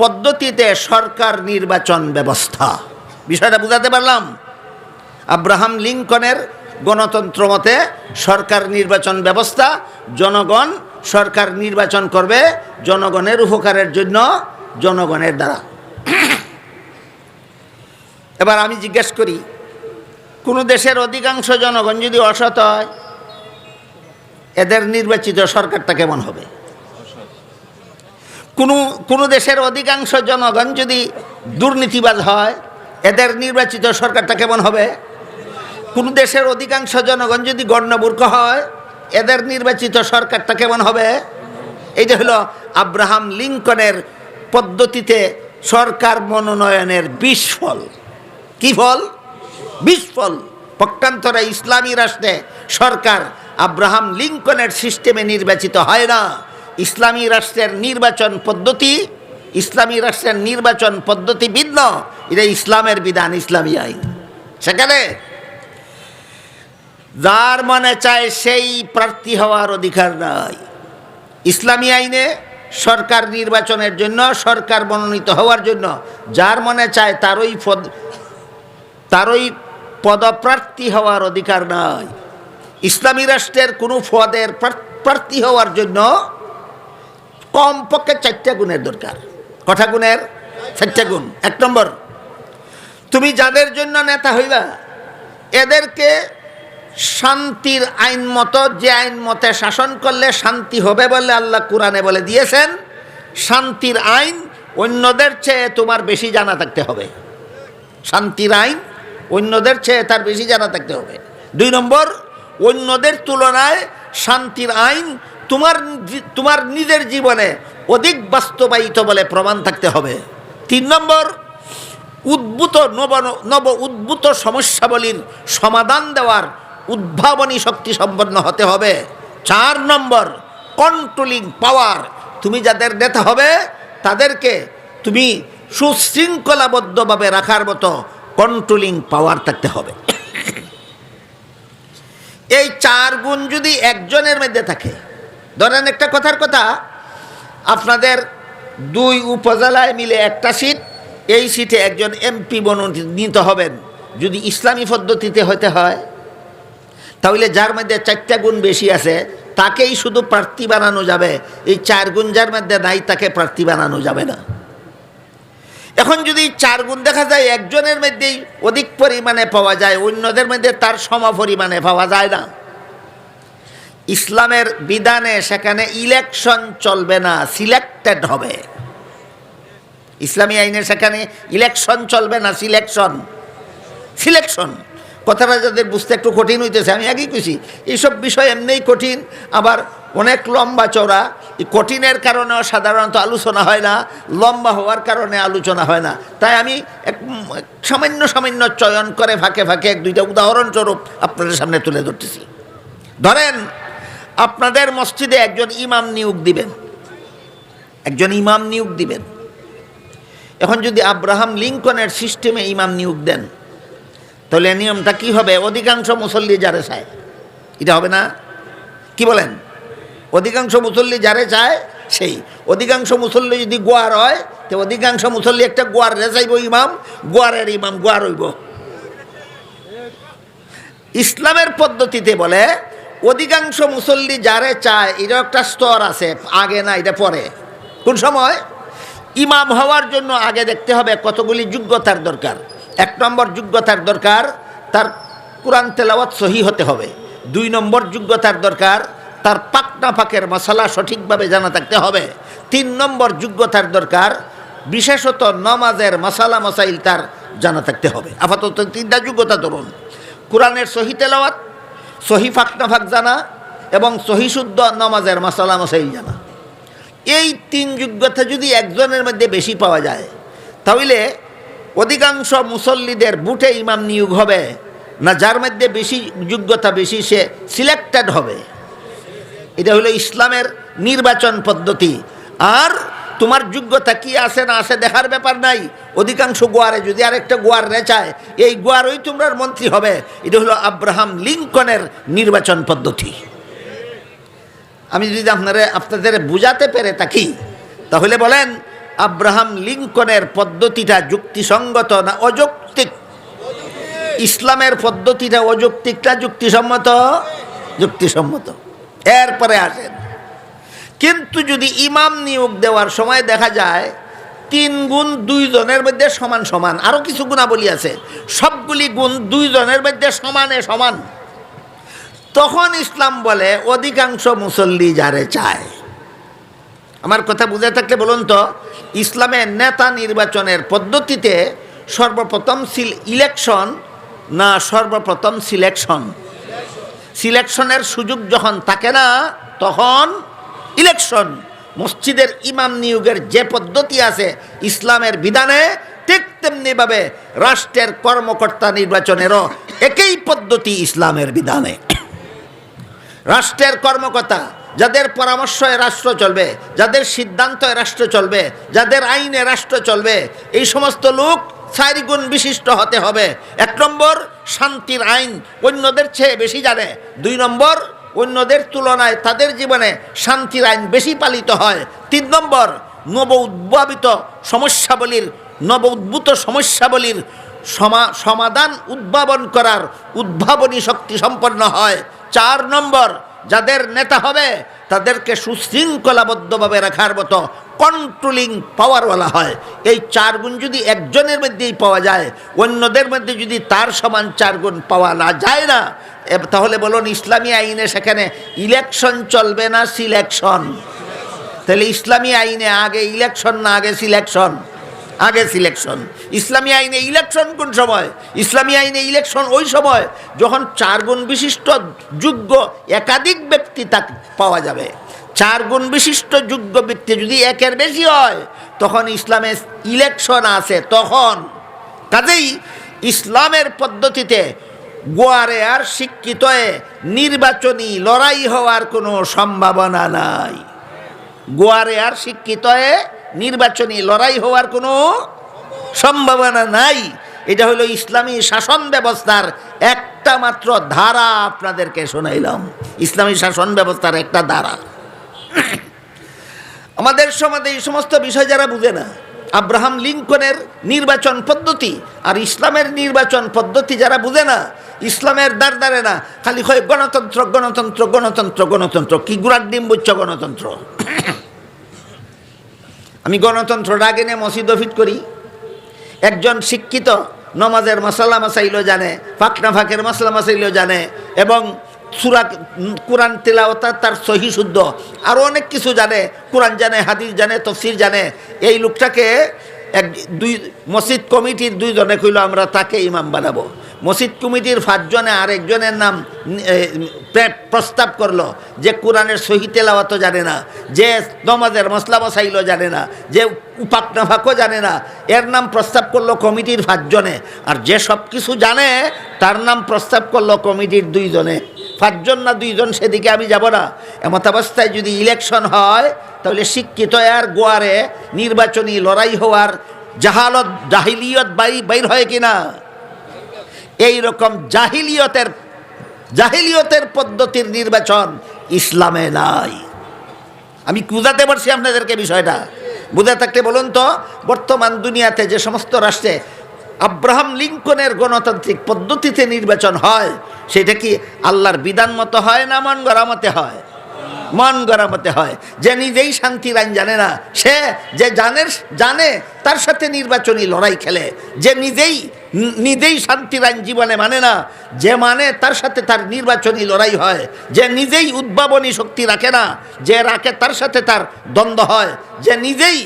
পদ্ধতিতে সরকার নির্বাচন ব্যবস্থা। বিষয়টা বুঝাতে পারলাম? আব্রাহাম লিঙ্কনের গণতন্ত্র মতে সরকার নির্বাচন ব্যবস্থা, জনগণ সরকার নির্বাচন করবে জনগণের উপকারের জন্য, জনগণের দ্বারা। এবার আমি জিজ্ঞেস করি, কোনো দেশের অধিকাংশ জনগণ যদি অসৎ হয়, এদের নির্বাচিত সরকারটা কেমন হবে? কোনো দেশের অধিকাংশ জনগণ যদি দুর্নীতিবাজ হয়, এদের নির্বাচিত সরকারটা কেমন হবে? কোনো দেশের অধিকাংশ জনগণ যদি গণ্যমূর্খ হয়, এদের নির্বাচিত সরকারটা কেমন হবে? এইটা হলো আব্রাহাম লিঙ্কনের পদ্ধতিতে সরকার মনোনয়নের বিস্ফল। কি ফল? বিস্ফল। পক্ষান্তরে ইসলামী রাষ্ট্রে সরকার আব্রাহাম লিঙ্কনের সিস্টেমে নির্বাচিত হয় না। ইসলামী রাষ্ট্রের নির্বাচন পদ্ধতি, ইসলামী রাষ্ট্রের নির্বাচন পদ্ধতি ভিন্ন। এটা ইসলামের বিধান, ইসলামী আইন। সেখানে যার মনে চায় সেই প্রার্থী হওয়ার অধিকার নাই। ইসলামী আইনে সরকার নির্বাচনের জন্য, সরকার মনোনীত হওয়ার জন্য যার মনে চায় তারই পদপ্রার্থী হওয়ার অধিকার নাই। ইসলামী রাষ্ট্রের কোনো পদের প্রার্থী হওয়ার জন্য কমপক্ষে 4টা গুণের দরকার। কটা গুণের? 4টা গুণ। 1 নম্বর, তুমি যাদের জন্য নেতা হইবা এদেরকে শান্তির আইন মতো, যে আইন মতে শাসন করলে শান্তি হবে বলে আল্লাহ কোরআনে বলে দিয়েছেন, শান্তির আইন অন্যদের চেয়ে তোমার বেশি জানা থাকতে হবে। শান্তির আইন অন্যদের চেয়ে তার বেশি জানা থাকতে হবে। 2 নম্বর, অন্যদের তুলনায় শান্তির আইন তোমার নিজের জীবনে অধিক বাস্তবায়িত বলে প্রমাণ থাকতে হবে। 3 নম্বর, নব উদ্ভূত সমস্যাবলীর সমাধান দেওয়ার উদ্ভাবনী শক্তি সম্পন্ন হতে হবে। 4 নম্বর, কন্ট্রোলিং পাওয়ার। তুমি যাদের নেতা হবে তাদেরকে তুমি সুশৃঙ্খলাবদ্ধভাবে রাখার মতো কন্ট্রোলিং পাওয়ার থাকতে হবে। এই 4 গুণ যদি একজনের মধ্যে থাকে, ধরেন একটা কথার কথা, আপনাদের 2 উপজেলায় মিলে একটা সিট, এই সিটে একজন এমপি মনোনীত হবেন। যদি ইসলামী পদ্ধতিতে হতে হয়, তাহলে যার মধ্যে 4টা গুণ বেশি আছে তাকেই শুধু প্রার্থী বানানো যাবে। এই 4 গুণ যার মধ্যে নাই তাকে প্রার্থী বানানো যাবে না। এখন যদি 4 গুণ দেখা যায় একজনের মধ্যেই অধিক পরিমাণে পাওয়া যায়, অন্যদের মধ্যে তার সম পরিমাণে পাওয়া যায় না, ইসলামের বিধানে সেখানে ইলেকশন চলবে না, সিলেক্টেড হবে। ইসলামী আইনে সেখানে ইলেকশন চলবে না, সিলেকশন। কথাটা যাদের বুঝতে একটু কঠিন হইতেছে, আমি আগেই কইছি এইসব বিষয় এমনিই কঠিন, আবার অনেক লম্বা চওড়া। এই কঠিনের কারণেও সাধারণত আলোচনা হয় না, লম্বা হওয়ার কারণে আলোচনা হয় না। তাই আমি সামান্য চয়ন করে ফাঁকে ফাঁকে 1-2টা উদাহরণস্বরূপ আপনাদের সামনে তুলে ধরতেছি। ধরেন আপনাদের মসজিদে একজন ইমাম নিয়োগ দিবেন, একজন ইমাম নিয়োগ দিবেন। এখন যদি আব্রাহাম লিঙ্কনের সিস্টেমে ইমাম নিয়োগ দেন, তাহলে নিয়মটা কি হবে? অধিকাংশ মুসল্লি যারে চায়, এটা হবে না? কি বলেন? অধিকাংশ মুসল্লি যারে চায় সেই। অধিকাংশ মুসল্লি যদি গোয়ার হয়, তো অধিকাংশ মুসল্লি একটা গোয়ার রেচাইব ইমাম, গোয়ারের ইমাম গোয়ার হইব। ইসলামের পদ্ধতিতে বলে অধিকাংশ মুসল্লি যারে চায়, এটা একটা স্তর আছে, আগে না, এটা পরে। কোন সময়? ইমাম হওয়ার জন্য আগে দেখতে হবে কতগুলি যোগ্যতার দরকার। 1 নম্বর যোগ্যতার দরকার, তার কোরআন তেলাওয়াত সহি হতে হবে। 2 নম্বর যোগ্যতার দরকার, তার পাক না পাকের মশলা সঠিকভাবে জানা থাকতে হবে। 3 নম্বর যোগ্যতার দরকার, বিশেষত নামাজের মশালা মশাইল তার জানা থাকতে হবে। আপাতত 3টা যোগ্যতা ধরুন: কোরআনের সহি তেলাওয়াত, সহি ফাক না ফাক জানা এবং সহি শুদ্ধ নামাজের মশালা মশাইল জানা। এই 3 যোগ্যতা যদি একজনের মধ্যে বেশি পাওয়া যায়, তাহলে অধিকাংশ মুসল্লিদের বুটে ইমাম নিয়োগ হবে না, যার মধ্যে বেশি যোগ্যতা বেশি সে সিলেক্টেড হবে। এটা হলো ইসলামের নির্বাচন পদ্ধতি। আর তোমার যোগ্যতা কি আছে না আছে দেখার ব্যাপার নাই। অধিকাংশ গোয়ারে যদি আরেকটা গোয়ার রেচায়, এই গোয়ারই তোমরা মন্ত্রী হবে। এটা হলো আব্রাহাম লিঙ্কনের নির্বাচন পদ্ধতি। আমি যদি আপনাদের বুঝাতে পেরে থাকি, তাহলে বলেন আব্রাহাম লিঙ্কনের পদ্ধতিটা যুক্তিসঙ্গত না অযৌক্তিক? ইসলামের পদ্ধতিটা অযৌক্তিক না যুক্তিসম্মত? যুক্তিসম্মত। এরপরে আসেন, কিন্তু যদি ইমাম নিয়োগ দেওয়ার সময় দেখা যায় 3 গুণ 2 জনের মধ্যে সমান সমান, আরও কিছু গুণাবলী আছে, সবগুলি গুণ 2 জনের মধ্যে সমানে সমান, তখন ইসলাম বলে অধিকাংশ মুসল্লি যারে চায়। আমার কথা বুঝে থাকলে বলুন তো, ইসলামের নেতা নির্বাচনের পদ্ধতিতে সর্বপ্রথম ইলেকশন না সর্বপ্রথম সিলেকশন? সিলেকশনের সুযোগ যখন থাকে না, তখন ইলেকশন। মসজিদের ইমাম নিয়োগের যে পদ্ধতি আছে ইসলামের বিধানে, ঠিক তেমনিভাবে রাষ্ট্রের কর্মকর্তা নির্বাচনেরও একই পদ্ধতি ইসলামের বিধানে। রাষ্ট্রের কর্মকর্তা, যাদের পরামর্শে রাষ্ট্র চলবে, যাদের সিদ্ধান্তে রাষ্ট্র চলবে, যাদের আইনে রাষ্ট্র চলবে, এই সমস্ত লোক 4 গুণ বিশিষ্ট হতে হবে। 1 নম্বর, শান্তির আইন অন্যদের চেয়ে বেশি জানে। 2 নম্বর, অন্যদের তুলনায় তাদের জীবনে শান্তির আইন বেশি পালিত হয়। 3 নম্বর, নব উদ্ভূত সমস্যাবলীর সমাধান উদ্ভাবন করার উদ্ভাবনী শক্তি সম্পন্ন হয়। 4 নম্বর, যাদের নেতা হবে তাদেরকে সুশৃঙ্খলাবদ্ধভাবে রাখার মতো কন্ট্রোলিং পাওয়ার বলা হয়। এই 4 গুণ যদি একজনের মধ্যেই পাওয়া যায়, অন্যদের মধ্যে যদি তার সমান 4 গুণ পাওয়া না যায় না, তাহলে বলুন ইসলামী আইনে সেখানে ইলেকশন চলবে না সিলেকশন? তাহলে ইসলামী আইনে আগে ইলেকশন না আগে সিলেকশন? আগে সিলেকশন। ইসলামী আইনে ইলেকশন কোন সময়? ইসলামী আইনে ইলেকশন ওই সময় যখন 4 গুণ বিশিষ্ট যোগ্য একাধিক ব্যক্তি তাকে পাওয়া যাবে। 4 গুণ বিশিষ্ট যোগ্য ব্যক্তি যদি 1-এর বেশি হয়, তখন ইসলামে ইলেকশন আছে তখন। কাজেই ইসলামের পদ্ধতিতে গোয়ারে আর শিক্ষিত নির্বাচনী লড়াই হওয়ার কোনো সম্ভাবনা নাই। গোয়ারে আর শিক্ষিত নির্বাচনী লড়াই হওয়ার কোনো সম্ভাবনা নাই। এটা হলো ইসলামী শাসন ব্যবস্থার একটা মাত্র ধারা। আপনাদেরকে শোনাইলাম ইসলামী শাসন ব্যবস্থার একটা ধারা। আমাদের সমাজে এই সমস্ত বিষয় যারা বুঝে না, আব্রাহাম লিঙ্কনের নির্বাচন পদ্ধতি আর ইসলামের নির্বাচন পদ্ধতি যারা বুঝে না, ইসলামের দ্বারে না, খালি হয় গণতন্ত্র গণতন্ত্র গণতন্ত্র গণতন্ত্র। কি গুড়ার ডিম বুঝছ গণতন্ত্র? আমি গণতন্ত্রটা আগে নিয়ে মসজিদ ফিট করি। একজন শিক্ষিত নমাজের মশলা মাসাইলও জানে, ফাঁকনা ফাঁকের মশলা মাসাইলও জানে, এবং সূরা কোরআন তেলাওয়াত তার সহি শুদ্ধ, আরও অনেক কিছু জানে, কোরআন জানে, হাদিস জানে, তাফসীর জানে। এই লোকটাকে মসজিদ কমিটির 2 জনে কইল আমরা তাকে ইমাম বানাবো। মসজিদ কমিটির 5 জনে আরেকজনের নাম প্রস্তাব করলো, যে কোরআনের সহি তেলাওয়াতও জানে না, যে নমাজের মশলা মশাইলও জানে না, যে উপাকনা ফাঁকও জানে না। এর নাম প্রস্তাব করলো কমিটির 5 জনে। আর যে সব কিছু জানে তার নাম প্রস্তাব করলো কমিটির 2 জনে। 5জন না 2জন সেদিকে আমি যাব না। এমত অবস্থায় যদি ইলেকশন হয় তাহলে শিক্ষিত আর গোয়ারে নির্বাচনী লড়াই হওয়ার জাহালত জাহিলিয়ত বাইর হয় কিনা? এই রকম জাহিলিয়তের পদ্ধতির নির্বাচন ইসলামে নাই। আমি বুঝাতে পারছি আপনাদেরকে বিষয়টা? বুঝে থাকলে বলুন তো, বর্তমান দুনিয়াতে যে সমস্ত রাষ্ট্রে আব্রাহাম লিঙ্কনের গণতান্ত্রিক পদ্ধতিতে নির্বাচন হয়, সেটা কি আল্লাহর বিধান মতো হয় না মন গড়া মতে হয়? মন গড়া মতে হয়। যে নিজেই শান্তির আইন জানে না, সে যে জানে তার সাথে নির্বাচনী লড়াই খেলে। যে নিজেই শান্তির আইন জীবনে মানে না, যে মানে তার সাথে তার নির্বাচনী লড়াই হয়। যে নিজেই উদ্ভাবনী শক্তি রাখে না, যে রাখে তার সাথে তার দ্বন্দ্ব হয়। যে নিজেই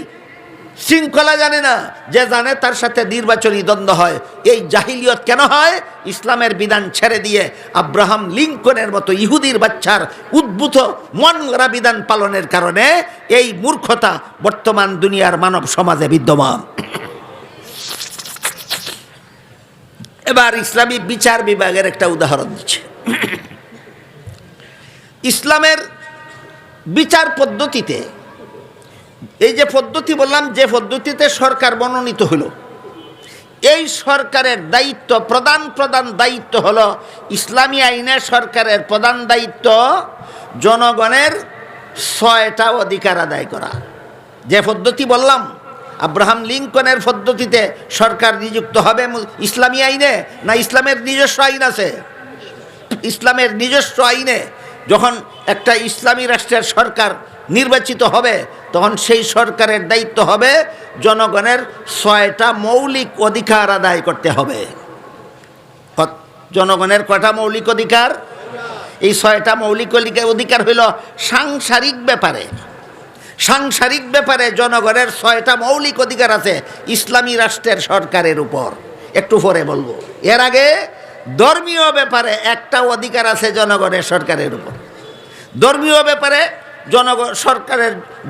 শৃঙ্খলা জানে না, যে জানে তার সাথে নির্বাচনী দ্বন্দ্ব হয়। এই জাহিলিয়ত কেন হয়? ইসলামের বিধান ছেড়ে দিয়ে আব্রাহাম লিঙ্কনের মতো ইহুদির বাচ্চার উদ্ভূত মন গড়া বিধান পালনের কারণে এই মূর্খতা বর্তমান দুনিয়ার মানব সমাজে বিদ্যমান। এবার ইসলামী বিচার বিভাগের একটা উদাহরণ দিচ্ছে। ইসলামের বিচার পদ্ধতিতে, এই যে পদ্ধতি বললাম, যে পদ্ধতিতে সরকার মনোনীত হলো, এই সরকারের দায়িত্ব প্রধান দায়িত্ব হলো ইসলামী আইনে সরকারের প্রধান দায়িত্ব জনগণের 6টা অধিকার আদায় করা। যে পদ্ধতি বললাম, আব্রাহাম লিঙ্কনের পদ্ধতিতে সরকার নিযুক্ত হবে ইসলামী আইনে না ইসলামের নিজস্ব আইন আছে? ইসলামের নিজস্ব আইনে যখন একটা ইসলামী রাষ্ট্রের সরকার নির্বাচিত হবে, তখন সেই সরকারের দায়িত্ব হবে জনগণের 6টা মৌলিক অধিকার আদায় করতে হবে। জনগণের কয়টা মৌলিক অধিকার? এই 6টা মৌলিক অধিকার হইল সাংসারিক ব্যাপারে জনগণের 6টা মৌলিক অধিকার আছে ইসলামী রাষ্ট্রের সরকারের উপর। একটু পরে বলবো। এর আগে ধর্মীয় ব্যাপারে একটা অধিকার আছে জনগণের সরকারের উপর। ধর্মীয় ব্যাপারে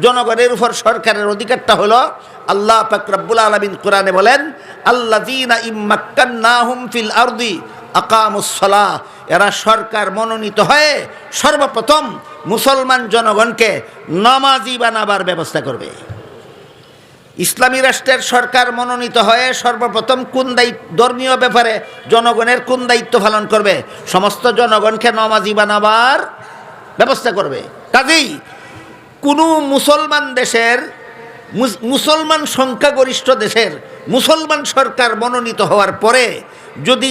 জনগণের উপর সরকারের অধিকারটা হলো, আল্লাহ পাক রব্বুল আলামিন কোরআনে বলেন, আল্লাযীনা ইম্মাক্কান্নাহুম ফিল আরদি আকামুস সালাহ। এরা সরকার মনোনীত হয়ে সর্বপ্রথম মুসলমান জনগণকে নামাজি বানাবার ব্যবস্থা করবে। ইসলামী রাষ্ট্রের সরকার মনোনীত হয়ে সর্বপ্রথম ধর্মীয় ব্যাপারে জনগণের কোন দায়িত্ব পালন করবে? সমস্ত জনগণকে নামাজি বানাবার ব্যবস্থা করবে। কাজেই কোনো মুসলমান দেশের, মুসলমান সংখ্যাগরিষ্ঠ দেশের মুসলমান সরকার মনোনীত হওয়ার পরে যদি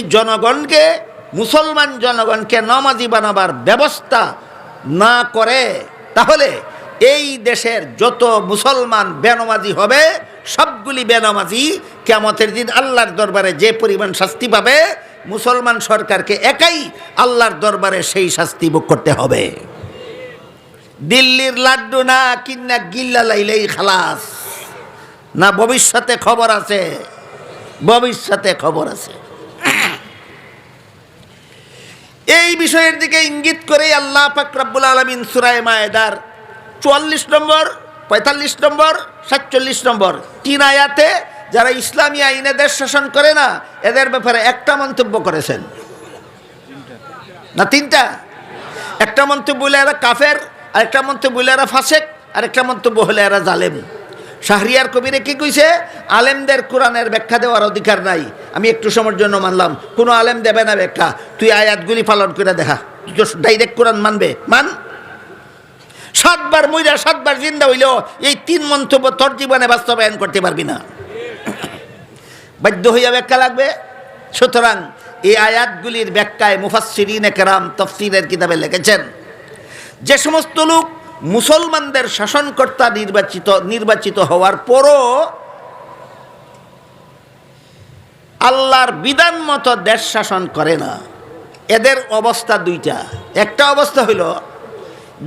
মুসলমান জনগণকে নামাজি বানাবার ব্যবস্থা না করে, তাহলে এই দেশের যত মুসলমান বেনামাজি হবে, সবগুলি বেনামাজি কিয়ামতের দিন আল্লাহর দরবারে যে পরিমাণ শাস্তি পাবে, মুসলমান সরকারকে একাই আল্লাহর দরবারে সেই শাস্তি ভোগ করতে হবে। দিল্লির লাড্ডু না কিন্না গিল্লা লাইলেই খালাস না, ভবিষ্যতে খবর আছে, ভবিষ্যতে খবর আছে। এই বিষয়ের দিকে ইঙ্গিত করে আল্লাহ পাক রব্বুল আলামিন সূরা মায়েদার 44 নম্বর, 45 নম্বর, 47 নম্বর 3 আয়াতে যারা ইসলামী আইনে দেশ শাসন করে না, এদের ব্যাপারে একটা মন্তব্য করেছেন না 3টা? একটা মন্তব্য হলে এরা কাফের, আরেকটা মন্তব্য হলে এরা ফাসেক, আরেকটা মন্তব্য হলে এরা জালেম। শাহরিয়ার কবিরে কি কইছে? আলেমদের কোরআনের ব্যাখ্যা দেওয়ার অধিকার নাই। আমি একটু সময়ের জন্য মানলাম, কোনো আলেম দেবে না ব্যাখ্যা, তুই আয়াতগুলি পালন করে দেখা, তুই তো ডাইরেক্ট কোরআন মানবে, মান। 7 বার মইরা 7 বার জিন্দা হইলেও এই 3 মন্তব্য তোর জীবনে বাস্তবায়ন করতে পারবি না, বাধ্য হইয়া ব্যাখ্যা লাগবে। সুতরাং এই আয়াতগুলির ব্যাখ্যায় মুফাসসিরিনে কেরাম তাফসীরের কিতাবে লিখেছেন, যে সমস্ত লোক মুসলমানদের শাসনকর্তা নির্বাচিত হওয়ার পরও আল্লাহর বিধান মতো দেশ শাসন করে না, এদের অবস্থা 2টা। একটা অবস্থা হইল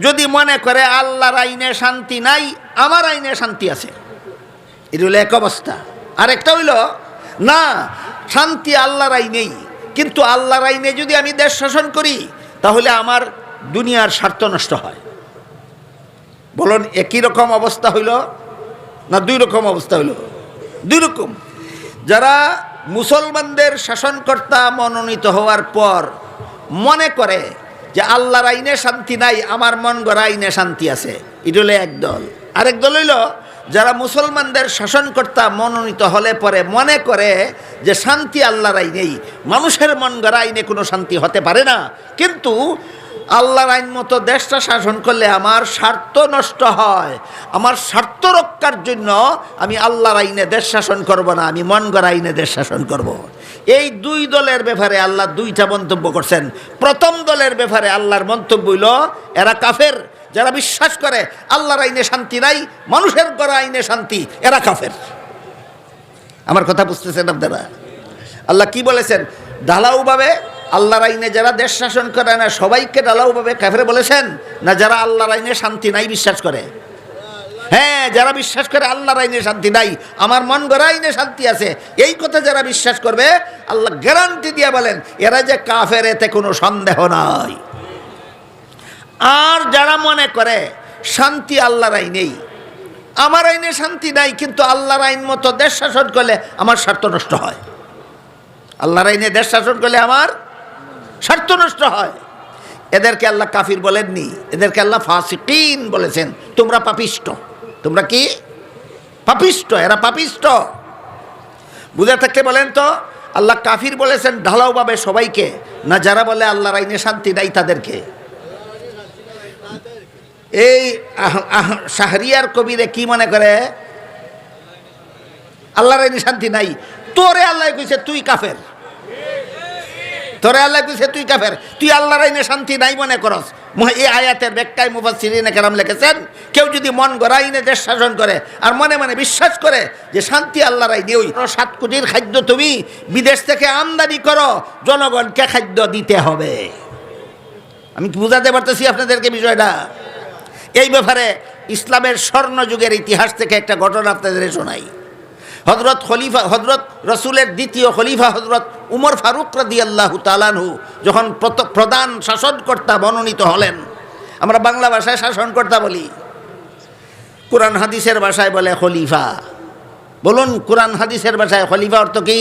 যদি মনে করে আল্লাহর আইনে শান্তি নাই, আমার আইনে শান্তি আছে, এটা হলো এক অবস্থা। আর একটা হইল না, শান্তি আল্লাহর আইনেই, কিন্তু আল্লাহর আইনে যদি আমি দেশ শাসন করি তাহলে আমার দুনিয়ার স্বার্থ নষ্ট হয়। বলুন একই রকম অবস্থা হইল না 2 রকম অবস্থা হইল? 2 রকম। যারা মুসলমানদের শাসনকর্তা মনোনীত হওয়ার পর মনে করে যে আল্লাহর আইনে শান্তি নাই, আমার মন গড়া আইনে শান্তি আছে। এটা হলো এক দল। আরেক দল হইল যারা মুসলমানদের শাসনকর্তা মনোনীত হলে পরে মনে করে যে শান্তি আল্লাহর আইনেই, মানুষের মন গড়া আইনে কোনো শান্তি হতে পারে না, কিন্তু আল্লাহর আইন মতো দেশটা শাসন করলে আমার স্বার্থ নষ্ট হয়, আমার স্বার্থ রক্ষার জন্য আমি আল্লাহর আইনে দেশ শাসন করব না, আমি মন গড়া আইনে দেশ শাসন করব। এই দুই দলের ব্যাপারে আল্লাহ দুইটা মন্তব্য করছেন। প্রথম দলের ব্যাপারে আল্লাহর মন্তব্য হইল এরা কাফের, যারা বিশ্বাস করে আল্লাহর আইনে শান্তি নাই, মানুষের গড়া আইনে শান্তি, এরা কাফের। আমার কথা বুঝতেছেন আপনারা? আল্লাহ কি বলেছেন? ঢালাওভাবে আল্লাহর আইনে যারা দেশ শাসন করে না সবাইকে ঢালাওভাবে কাফের বলেছেন, না যারা আল্লাহর আইনে শান্তি নাই বিশ্বাস করে? হ্যাঁ, যারা বিশ্বাস করে আল্লাহর আইনে শান্তি নাই, আমার মন গড়া আইনে শান্তি আছে, এই কথা যারা বিশ্বাস করবে আল্লাহ গ্যারান্টি দিয়ে বলেন এরা যে কাফের, এতে কোনো সন্দেহ নাই। আর যারা মনে করে শান্তি আল্লাহর আইনেই, আমার আইনে শান্তি নাই, কিন্তু আল্লাহর আইন মতো দেশ শাসন করলে আমার স্বার্থ নষ্ট হয়, আল্লাহর আইনে দেশ শাসন করলে আমার স্বার্থ নষ্ট হয়, এদেরকে আল্লাহ কাফির বলেননি, এদেরকে আল্লাহ ফাসিকিন বলেছেন। তোমরা পাপিষ্ট। তোমরা কি? পাপিষ্ট। এরা পাপিষ্ট। বুঝে থাকলে বলেন তো, আল্লাহ কাফির বলেছেন ঢালাওভাবে সবাইকে, না যারা বলে আল্লাহর আইনে শান্তি নাই তাদেরকে? এই শাহরিয়ার কবিরে কি মনে করে? আল্লাহর আইনে শান্তি নাই, তোরে আল্লাহ কইছে তুই কাফের, তোরে আল্লাহ কইছে তুই কাফের, তুই আল্লাহর আইনে শান্তি নাই মনে করস। এই আয়াতের ব্যাখ্যায় মুফাসসিরিনে কেরাম লিখেছেন, কেউ যদি মন গড়া আইনে দেশ শাসন করে আর মনে মনে বিশ্বাস করে যে শান্তি আল্লাহর আইনে, ওই 7 কোটির খাদ্য তুমি বিদেশ থেকে আমদানি করো, জনগণকে খাদ্য দিতে হবে। আমি বুঝাতে পারতেছি আপনাদেরকে বিষয়টা? এই ব্যাপারে ইসলামের স্বর্ণযুগের ইতিহাস থেকে একটা ঘটনা আপনাদের শোনাই। হযরত রসুলের দ্বিতীয় খলিফা হযরত উমর ফারুক রাদিয়াল্লাহু তাআলা আনহু যখন প্রধান শাসনকর্তা মনোনীত হলেন, আমরা বাংলা ভাষায় শাসনকর্তা বলি, কোরআন হাদিসের ভাষায় বলে খলিফা। বলুন, কোরআন হাদিসের ভাষায় খলিফা অর্থ কি?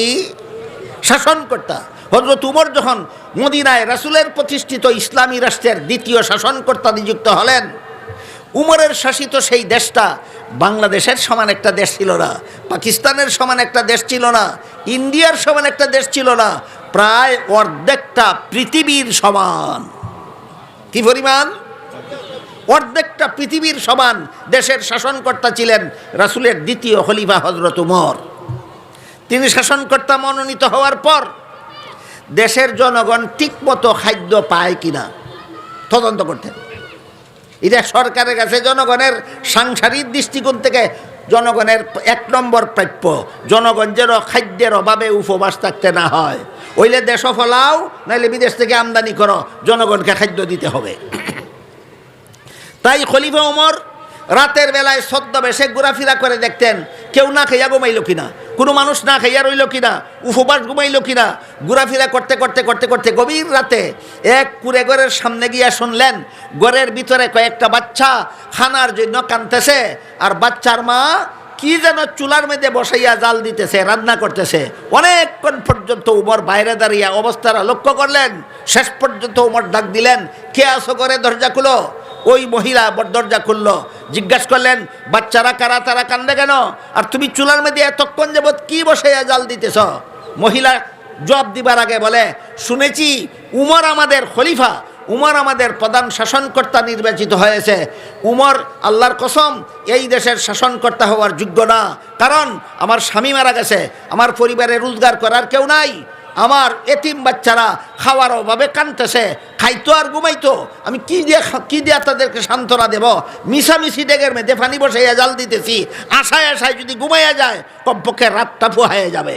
শাসনকর্তা। হযরত উমর যখন মদিনায় রাসূলের প্রতিষ্ঠিত ইসলামী রাষ্ট্রের দ্বিতীয় শাসনকর্তা নিযুক্ত হলেন, উমরের শাসিত সেই দেশটা বাংলাদেশের সমান একটা দেশ ছিল না, পাকিস্তানের সমান একটা দেশ ছিল না, ইন্ডিয়ার সমান একটা দেশ ছিল না, প্রায় অর্ধেকটা পৃথিবীর সমান। কি পরিমাণ? অর্ধেকটা পৃথিবীর সমান দেশের শাসনকর্তা ছিলেন রাসূলের দ্বিতীয় খলিফা হযরত উমর। তিনি শাসনকর্তা মনোনীত হওয়ার পর দেশের জনগণ ঠিকমতো খাদ্য পায় কিনা তদন্ত করতেন। এটা সরকারের কাছে জনগণের সাংসারিক দৃষ্টিকোণ থেকে জনগণের 1 নম্বর প্রাপ্য। জনগণ যেন খাদ্যের অভাবে উপবাস থাকতে না হয়, ওইলে দেশও ফলাও, নাহলে বিদেশ থেকে আমদানি করো, জনগণকে খাদ্য দিতে হবে। তাই খলিফা ওমর রাতের বেলায় ছদ্মবেশে ঘোরাফেরা করে দেখতেন কেউ না খাইয়া ঘুমাইল কিনা, কোনো মানুষ না খাইয়া রইল কিনা, উপবাস ঘুমাইল কিনা। ঘোরাফেরা করতে করতে করতে করতে গভীর রাতে এক কুড়ে ঘরের সামনে গিয়া শুনলেন ঘরের ভিতরে কয়েকটা বাচ্চা খানার জন্য কাঁদতেছে, আর বাচ্চার মা কি যেন চুলার মধ্যে বসাইয়া জাল দিতেছে, রান্না করতেছে। অনেকক্ষণ পর্যন্ত উমর বাইরে দাঁড়িয়ে অবস্থাটা লক্ষ্য করলেন। শেষ পর্যন্ত উমর ডাক দিলেন, কে আসো করে? দরজা খুলো। ওই মহিলা দরজা খুললো। জিজ্ঞাসা করলেন, বাচ্চারা কারা, তারা কান্দে কেন, আর তুমি চুলার মধ্যে এতক্ষণ যাবৎ কি বসাইয়া জাল দিতেছ? মহিলা জবাব দিবার আগে বলে, শুনেছি উমর আমাদের খলিফা, উমর আমাদের প্রধান শাসনকর্তা নির্বাচিত হয়েছে। উমর আল্লাহর কসম এই দেশের শাসনকর্তা হওয়ার যোগ্য না, কারণ আমার স্বামী মারা গেছে, আমার পরিবারে রোজগার করার কেউ নাই, আমার এতিম বাচ্চারা খাওয়ার অভাবে কাঁদতেছে, খাইতো আর ঘুমাইতো, আমি কি দিয়ে তাদেরকে সান্ত্বনা দেব? মিশামিশি ডেগের মেয়েদের পানি বসাইয়া জাল দিতেছি, আশায় আশায় যদি ঘুমাইয়া যায় কমপক্ষে রাতটা পোহাইয়া যাবে।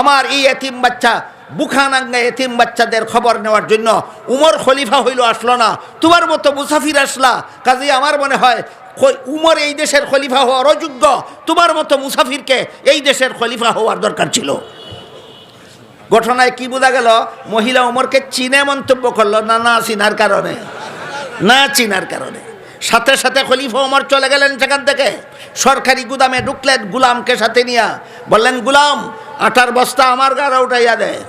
আমার এই এতিম বাচ্চা বুখানাঙ্গা এতিম বাচ্চাদের খবর নেওয়ার জন্য উমর খলিফা হইল, আসলো না, তোমার মতো মুসাফির আসলা, কাজেই আমার মনে হয় উমর এই দেশের খলিফা হওয়ার অযোগ্য, তোমার মতো মুসাফিরকে এই দেশের খলিফা হওয়ার দরকার ছিল। ঘটনায় কি বোঝা গেল? মহিলা উমরকে চিনে মন্তব্য করলো, না না চিনার কারণে, না চিনার কারণে। সাথে সাথে খলিফা উমর চলে গেলেন সেখান থেকে, সরকারি গুদামে ঢুকলেন গুলামকে সাথে নিয়ে, বললেন, গুলাম আটার বস্তা আমার গাড়া উঠাইয়া দেয়।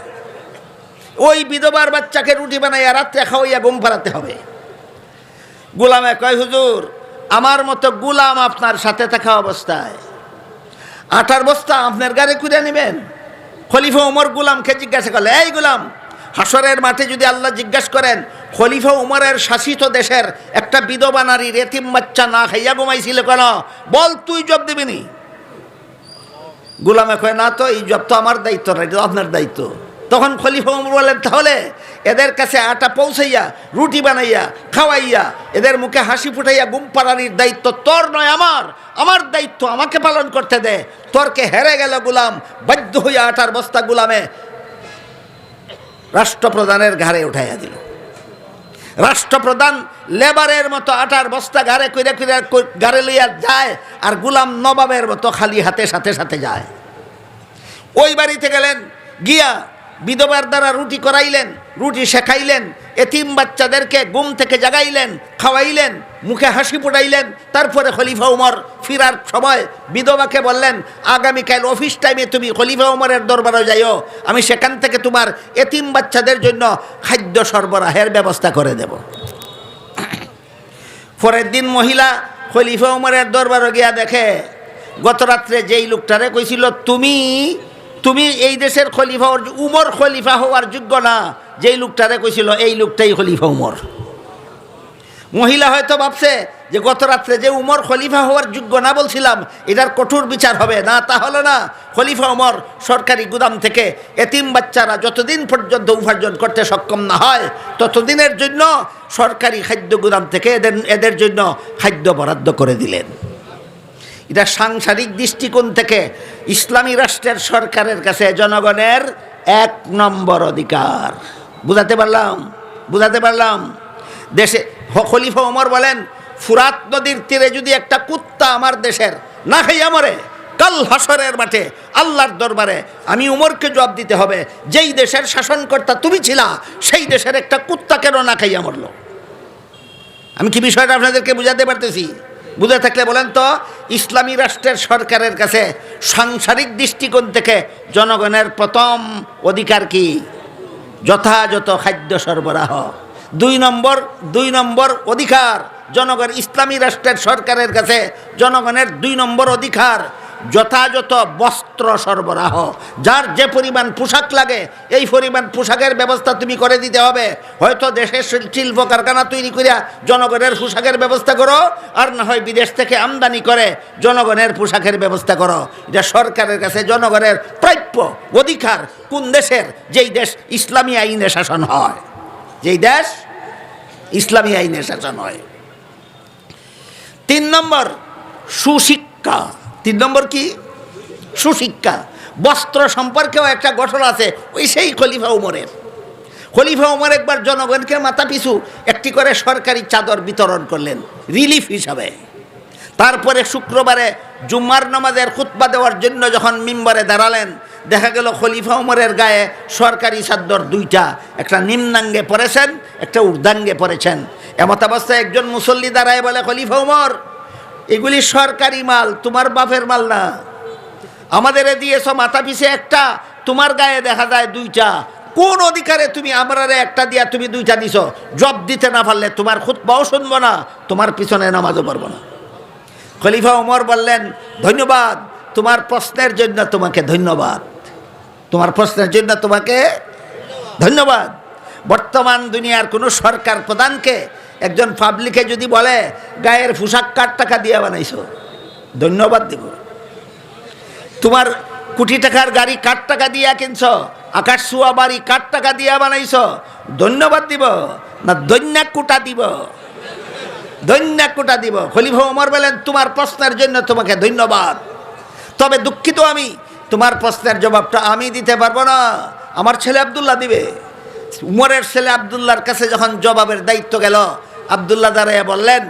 ওই বিধবার বাচ্চাকে রুটি বানাইয়া রাত্রে খাওয়াইয়া ঘুম পাড়াতে হবে। গোলামে কয়, হুজুর আমার মতো গোলাম আপনার সাথে থাকা অবস্থায় আটার বস্তা আপনার গাড়ি কুড়ে নেবেন? খলিফা ওমর গোলামকে জিজ্ঞাসা করলে, এই গোলাম, হাসরের মাঠে যদি আল্লাহ জিজ্ঞাসা করেন খলিফা উমরের শাসিত দেশের একটা বিধবা নারী এতিম বাচ্চা না খাইয়া ঘুমাইছিল কেন, বল, তুই জব দিবিনি? গোলামে কয়, না তো, এই জব তো আমার দায়িত্ব না, এটা আপনার দায়িত্ব। তখন খলিফা উমর বলেন, তাহলে এদের কাছে আটা পৌঁছাইয়া রুটি বানাইয়া খাওয়াইয়া এদের মুখে হাসি ফুটাইয়া ঘুম পাড়ানির দায়িত্ব তোর নয় আমার, আমার দায়িত্ব আমাকে পালন করতে দে। তোরকে হেরে গেল গোলাম, বাধ্য হইয়া আটার বস্তা গোলামে রাষ্ট্রপ্রধানের ঘাড়ে উঠাইয়া দিল। রাষ্ট্রপ্রধান লেবারের মতো আটার বস্তা ঘাড়ে কইরা কইরা ঘাড়ে লইয়া যায়, আর গোলাম নবাবের মতো খালি হাতে সাথে সাথে যায়। ওই বাড়িতে গেলেন, গিয়া বিধবার দ্বারা রুটি করাইলেন, রুটি শেখাইলেন, এতিম বাচ্চাদেরকে ঘুম থেকে জাগাইলেন, খাওয়াইলেন, মুখে হাসি ফুটাইলেন। তারপরে খলিফা উমর ফিরার সময় বিধবাকে বললেন, আগামীকাল অফিস টাইমে তুমি খলিফা উমরের দরবারে যাইও, আমি সেখান থেকে তোমার এতিম বাচ্চাদের জন্য খাদ্য সরবরাহের ব্যবস্থা করে দেব। পরের দিন মহিলা খলিফা উমরের দরবারে গিয়া দেখে গত রাত্রে যেই লোকটারে কইছিল তুমি তুমি এই দেশের খলিফা, উমর খলিফা হওয়ার যোগ্য না, যেই লোকটারে কইছিল এই লোকটাই খলিফা উমর। মহিলা হয়তো ভাবছে যে গত রাত্রে যে উমর খলিফা হওয়ার যোগ্য না বলছিলাম, এটার কঠোর বিচার হবে না। তা হলো না, খলিফা উমর সরকারি গুদাম থেকে এতিম বাচ্চারা যতদিন পর্যন্ত উপার্জন করতে সক্ষম না হয় ততদিনের জন্য সরকারি খাদ্য গুদাম থেকে এদের জন্য খাদ্য বরাদ্দ করে দিলেন। এটা সাংসারিক দৃষ্টিকোণ থেকে ইসলামী রাষ্ট্রের সরকারের কাছে জনগণের 1 নম্বর অধিকার। বুঝাতে পারলাম? দেশে খলিফা ওমর বলেন, ফুরাত নদীর তীরে যদি একটা কুত্তা আমার দেশের না খাইয়া মরে, কাল হাসরের মাঠে আল্লাহর দরবারে আমি উমরকে জবাব দিতে হবে, যেই দেশের শাসনকর্তা তুমি ছিলা সেই দেশের একটা কুত্তা কেন না খাইয়া মরলো। আমি কি বিষয়টা আপনাদেরকে বুঝাতে পারতেছি? বুঝে থাকলে বলেন তো, ইসলামী রাষ্ট্রের সরকারের কাছে সাংসারিক দৃষ্টিকোণ থেকে জনগণের প্রথম অধিকার কি? যথাযথ খাদ্য সরবরাহ। 2 নম্বর অধিকার জনগণ, ইসলামী রাষ্ট্রের সরকারের কাছে জনগণের 2 নম্বর অধিকার যথাযথ বস্ত্র সরবরাহ। যার যে পরিমাণ পোশাক লাগে এই পরিমাণ পোশাকের ব্যবস্থা তুমি করে দিতে হবে। হয়তো দেশের শিল্প কারখানা তৈরি করিয়া জনগণের পোশাকের ব্যবস্থা করো, আর না হয় বিদেশ থেকে আমদানি করে জনগণের পোশাকের ব্যবস্থা করো। এটা সরকারের কাছে জনগণের প্রাপ্য অধিকার। কোন দেশের? যেই দেশ ইসলামী আইনে শাসন হয়, যেই দেশ ইসলামী আইনে শাসন হয়। 3 নম্বর সুশিক্ষা। 3 নম্বর কি? সুশিক্ষা। বস্ত্র সম্পর্কেও একটা ঘটনা আছে, ওই সেই খলিফা উমরের। খলিফা উমর একবার জনগণকে মাথা পিছু একটি করে সরকারি চাদর বিতরণ করলেন রিলিফ হিসাবে। তারপরে শুক্রবারে জুম্মার নামাজের খুতবা দেওয়ার জন্য যখন মিম্বরে দাঁড়ালেন, দেখা গেল খলিফা উমরের গায়ে সরকারি চাদর 2টা, একটা নিম্নাঙ্গে পরেছেন, একটা ঊর্ধ্বাঙ্গে পরেছেন। এমত অবস্থায় একজন মুসল্লি দাঁড়ায় বলে, খলিফা উমর, এগুলি সরকারি মাল, তোমার বাপের মাল না। আমাদের দিয়েছ মাথা পিছে একটা, তোমার গায়ে দেখা যায় 2টা। কোন অধিকারে তুমি আমরারে একটা দিয়া তুমি 2টা দিছ? জব দিতে না পারলে তোমার খুতবাও শুনবো না, তোমার পিছনে নামাজও পড়বো না। খলিফা উমর বললেন, ধন্যবাদ, তোমার প্রশ্নের জন্য তোমাকে ধন্যবাদ, তোমার প্রশ্নের জন্য তোমাকে ধন্যবাদ। বর্তমান দুনিয়ার কোনো সরকার প্রধানকে একজন পাবলিকে যদি বলে গায়ের পোশাক কার টাকা দিয়ে বানাইছো, ধন্যবাদ দিব। তোমার কোটি টাকার গাড়ি কার টাকা দিয়া কিনছ, আকাশ ছোঁয়া বাড়ি কার টাকা দিয়া বানাইছ, ধন্যবাদ দিব না দৈন্যাক কোটা দিব? দৈন্যাক কোটা দিব। খলিফা ওমর বলেন, তোমার প্রশ্নের জন্য তোমাকে ধন্যবাদ, তবে দুঃখিত, আমি তোমার প্রশ্নের জবাবটা আমি দিতে পারবো না, আমার ছেলে আব্দুল্লাহ দিবে। উমরের ছেলে আব্দুল্লাহর কাছে যখন জবাবের দায়িত্ব গেল, আব্দুল্লাহ দাঁড়াইয়া বললেন,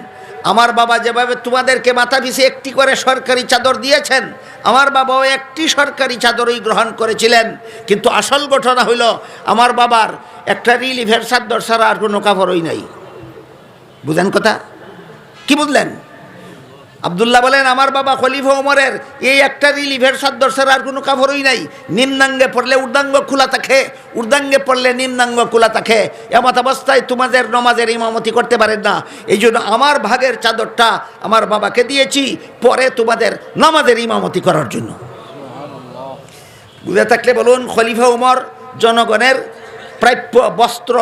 আমার বাবা যেভাবে তোমাদেরকে মাথা পিছে একটি করে সরকারি চাদর দিয়েছেন, আমার বাবাও একটি সরকারি চাদরই গ্রহণ করেছিলেন, কিন্তু আসল ঘটনা হইল আমার বাবার একটা রিলিফের চাদর ছাড়া আর কোনো কাপড়ই নাই। বুঝলেন কথা? কি বুঝলেন? আব্দুল্লাহ বলেন আমার বাবা খলিফা ওমরের এই একটা রিলিফের সদস্যের আর কোনো কাপড়ই নাই, নিম্নাঙ্গে পড়লে ঊর্ধ্বাঙ্গ খোলা থাকে, ঊর্ধ্বাঙ্গে পড়লে নিম্নাঙ্গ খোলা থাকে, এমত অবস্থায় তোমাদের নমাজের ইমামতি করতে পারেন না। এই জন্য আমার ভাগের চাদরটা আমার বাবাকে দিয়েছি পরে তোমাদের নামাজের ইমামতি করার জন্য। বুঝে থাকলে বলুন, খলিফা ওমর জনগণের প্রাপ্য বস্ত্র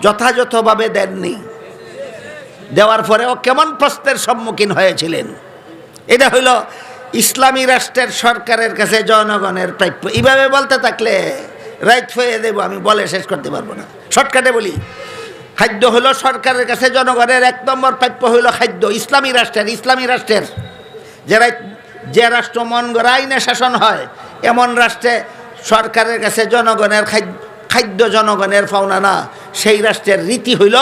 যথাযথভাবে দেননি, দেওয়ার পরেও কেমন প্রশ্নের সম্মুখীন হয়েছিলেন। এটা হইল ইসলামী রাষ্ট্রের সরকারের কাছে জনগণের প্রাপ্য। এইভাবে বলতে থাকলে রাইট হয়ে দেব, আমি বলে শেষ করতে পারবো না। শর্টকাটে বলি, খাদ্য হলো সরকারের কাছে জনগণের 1 নম্বর প্রাপ্য হইল খাদ্য। ইসলামী রাষ্ট্রের যে রাষ্ট্র মন গড়া আইনে শাসন হয় এমন রাষ্ট্রে সরকারের কাছে জনগণের খাদ্য জনগণের পাওনা না। সেই রাষ্ট্রের রীতি হইল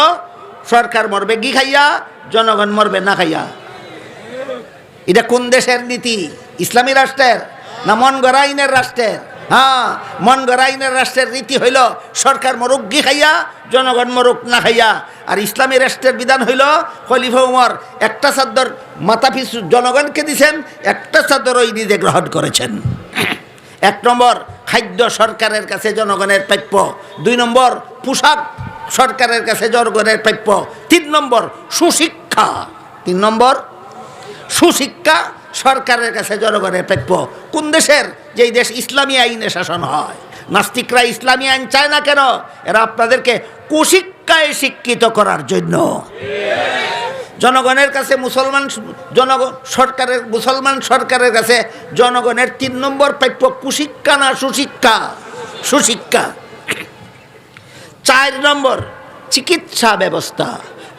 সরকার মরবে ঘি খাইয়া, জনগণ মরবে না খাইয়া। এটা কোন দেশের নীতি? ইসলামী রাষ্ট্রের না মন গড়া আইনের রাষ্ট্রের? হ্যাঁ, মন গড়া আইনের রাষ্ট্রের রীতি হইল সরকার মরুক ঘি খাইয়া, জনগণ মরুক না খাইয়া। আর ইসলামী রাষ্ট্রের বিধান হইল খলিফা ওমর একটা চাদর মাথা পিছু জনগণকে দিছেন, একটা চাদর ওই নিজে গ্রহণ করেছেন। 1 নম্বর খাদ্য সরকারের কাছে জনগণের প্রাপ্য। 2 নম্বর পোশাক সরকারের কাছে জনগণের প্রাপ্য। 3 নম্বর সুশিক্ষা। 3 নম্বর সুশিক্ষা সরকারের কাছে জনগণের প্রাপ্য। কোন দেশের? যেই দেশ ইসলামী আইনে শাসন হয়। নাস্তিকরা ইসলামী আইন চায় না কেন? এরা আপনাদেরকে কুশিক্ষায় শিক্ষিত করার জন্য। জনগণের কাছে মুসলমান সরকারের কাছে জনগণের 3 নম্বর প্রাপ্য কুশিক্ষা না সুশিক্ষা? সুশিক্ষা। 4 নম্বর চিকিৎসা ব্যবস্থা।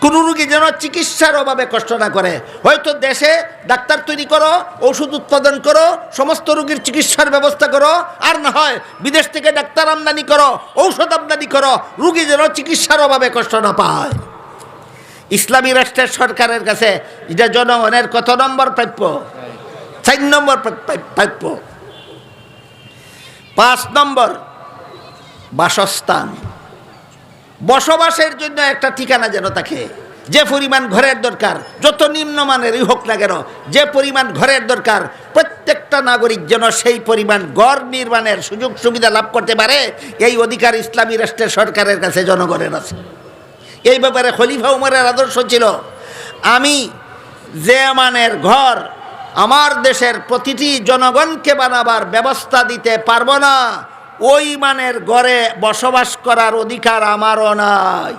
কোনো রোগী যেন চিকিৎসার অভাবে কষ্ট না করে। হয়তো দেশে ডাক্তার তৈরি করো, ওষুধ উৎপাদন করো, সমস্ত রোগীর চিকিৎসার ব্যবস্থা করো, আর না হয় বিদেশ থেকে ডাক্তার আমদানি করো, ঔষধ আমদানি করো, রোগী যেন চিকিৎসার অভাবে কষ্ট না পায়। ইসলামী রাষ্ট্রের সরকারের কাছে এটা জনগণের কত নম্বর প্রাপ্য? 4 নম্বর প্রাপ্য। 5 নম্বর বাসস্থান। বসবাসের জন্য একটা ঠিকানা যেন থাকে। যে পরিমাণ ঘরের দরকার, যত নিম্নমানেরই হোক না কেন, যে পরিমাণ ঘরের দরকার, প্রত্যেকটা নাগরিক যেন সেই পরিমাণ ঘর নির্মাণের সুযোগ সুবিধা লাভ করতে পারে, এই অধিকার ইসলামী রাষ্ট্রের সরকারের কাছে জনগণের আছে। এই ব্যাপারে খলিফা উমরের আদর্শ ছিল, আমি যে মানের ঘর আমার দেশের প্রতিটি জনগণকে বানাবার ব্যবস্থা দিতে পারবো না, ওই মানের ঘরে বসবাস করার অধিকার আমারও নাই।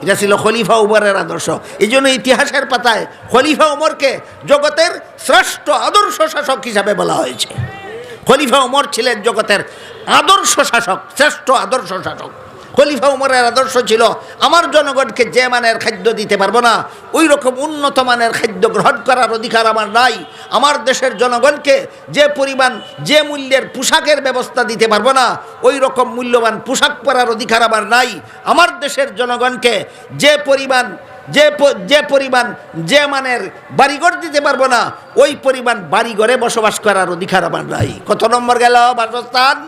এটা ছিল খলিফা উমরের আদর্শ। এই জন্য ইতিহাসের পাতায় খলিফা উমরকে জগতের শ্রেষ্ঠ আদর্শ শাসক হিসাবে বলা হয়েছে। খলিফা উমর ছিলেন জগতের আদর্শ শাসক, শ্রেষ্ঠ আদর্শ শাসক। খলিফা উমরের আদর্শ ছিল, আমার জনগণকে যে মানের খাদ্য দিতে পারবো না, ওই রকম উন্নত মানের খাদ্য গ্রহণ করার অধিকার আমার নাই। আমার দেশের জনগণকে যে মূল্যের পোশাকের ব্যবস্থা দিতে পারবো না, ওই রকম মূল্যবান পোশাক পরার অধিকার আমার নাই। আমার দেশের জনগণকে যে মানের বাড়িঘর দিতে পারবো না, ওই পরিমাণ বাড়িঘরে বসবাস করার অধিকার আমার নাই। কত নম্বর গেল বাসস্থান?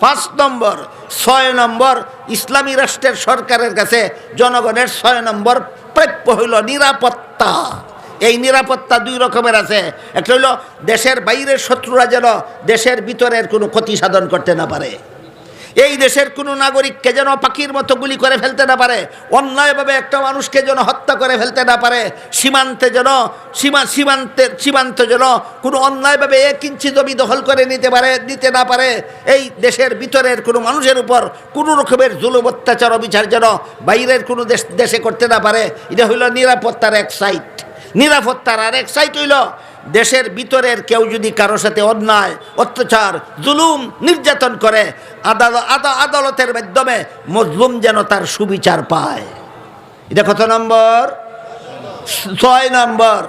5 নম্বর। 6 নম্বর ইসলামী রাষ্ট্রের সরকারের কাছে জনগণের 6 নম্বর প্রাপ্য হইল নিরাপত্তা। এই নিরাপত্তা 2 রকমের আছে। একটা হইল দেশের বাইরের শত্রুরা যেন দেশের ভিতরের কোনো ক্ষতি সাধন করতে না পারে। এই দেশের কোনো নাগরিককে যেন পাখির মতো গুলি করে ফেলতে না পারে, অন্যায়ভাবে একটা মানুষকে যেন হত্যা করে ফেলতে না পারে, সীমান্তে যেন কোনো অন্যায়ভাবে 1 ইঞ্চি জমি দখল করে নিতে না পারে। এই দেশের ভিতরের কোনো মানুষের উপর কোনো রকমের জুলুম অত্যাচার অবিচার যেন বাইরের কোনো দেশে করতে না পারে। এটা হইল নিরাপত্তার এক সাইড। নিরাপত্তার আর এক সাইড হইল দেশের ভিতরের কেউ যদি কারোর সাথে অন্যায় অত্যাচার জুলুম নির্যাতন করে, আদালতের মাধ্যমে মজলুম যেন তার সুবিচার পায়। এটা কত নম্বর? 6 নম্বর।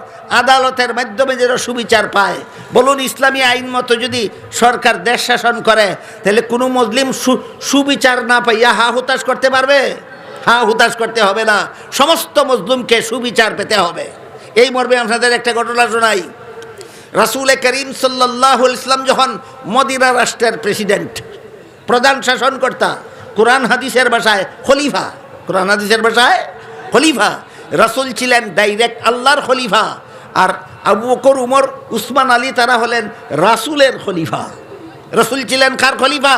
আদালতের মাধ্যমে যেন সুবিচার পায়। বলুন, ইসলামী আইন মতো যদি সরকার দেশ শাসন করে, তাহলে কোনো মুসলিম সুবিচার না পাইয়া হা হুতাশ করতে পারবে? হা হুতাশ করতে হবে না, সমস্ত মুসলিমকে সুবিচার পেতে হবে। এই মর্মে আপনাদের একটা ঘটনা শোনাই। রাসূল করিম সাল্লাল্লাহু আলাইহি ওয়াসাল্লাম যখন মদিনা রাষ্ট্রের প্রেসিডেন্ট, প্রধান শাসনকর্তা, কোরআন হাদিসের ভাষায় খলিফা, কোরআন হাদিসের ভাষায় খলিফা, রাসূল ছিলেন ডাইরেক্ট আল্লাহর খলিফা। আর আবু বকর, উমর, উসমান, আলী তারা হলেন রাসূলের খলিফা। রসুল ছিলেন কার খলিফা?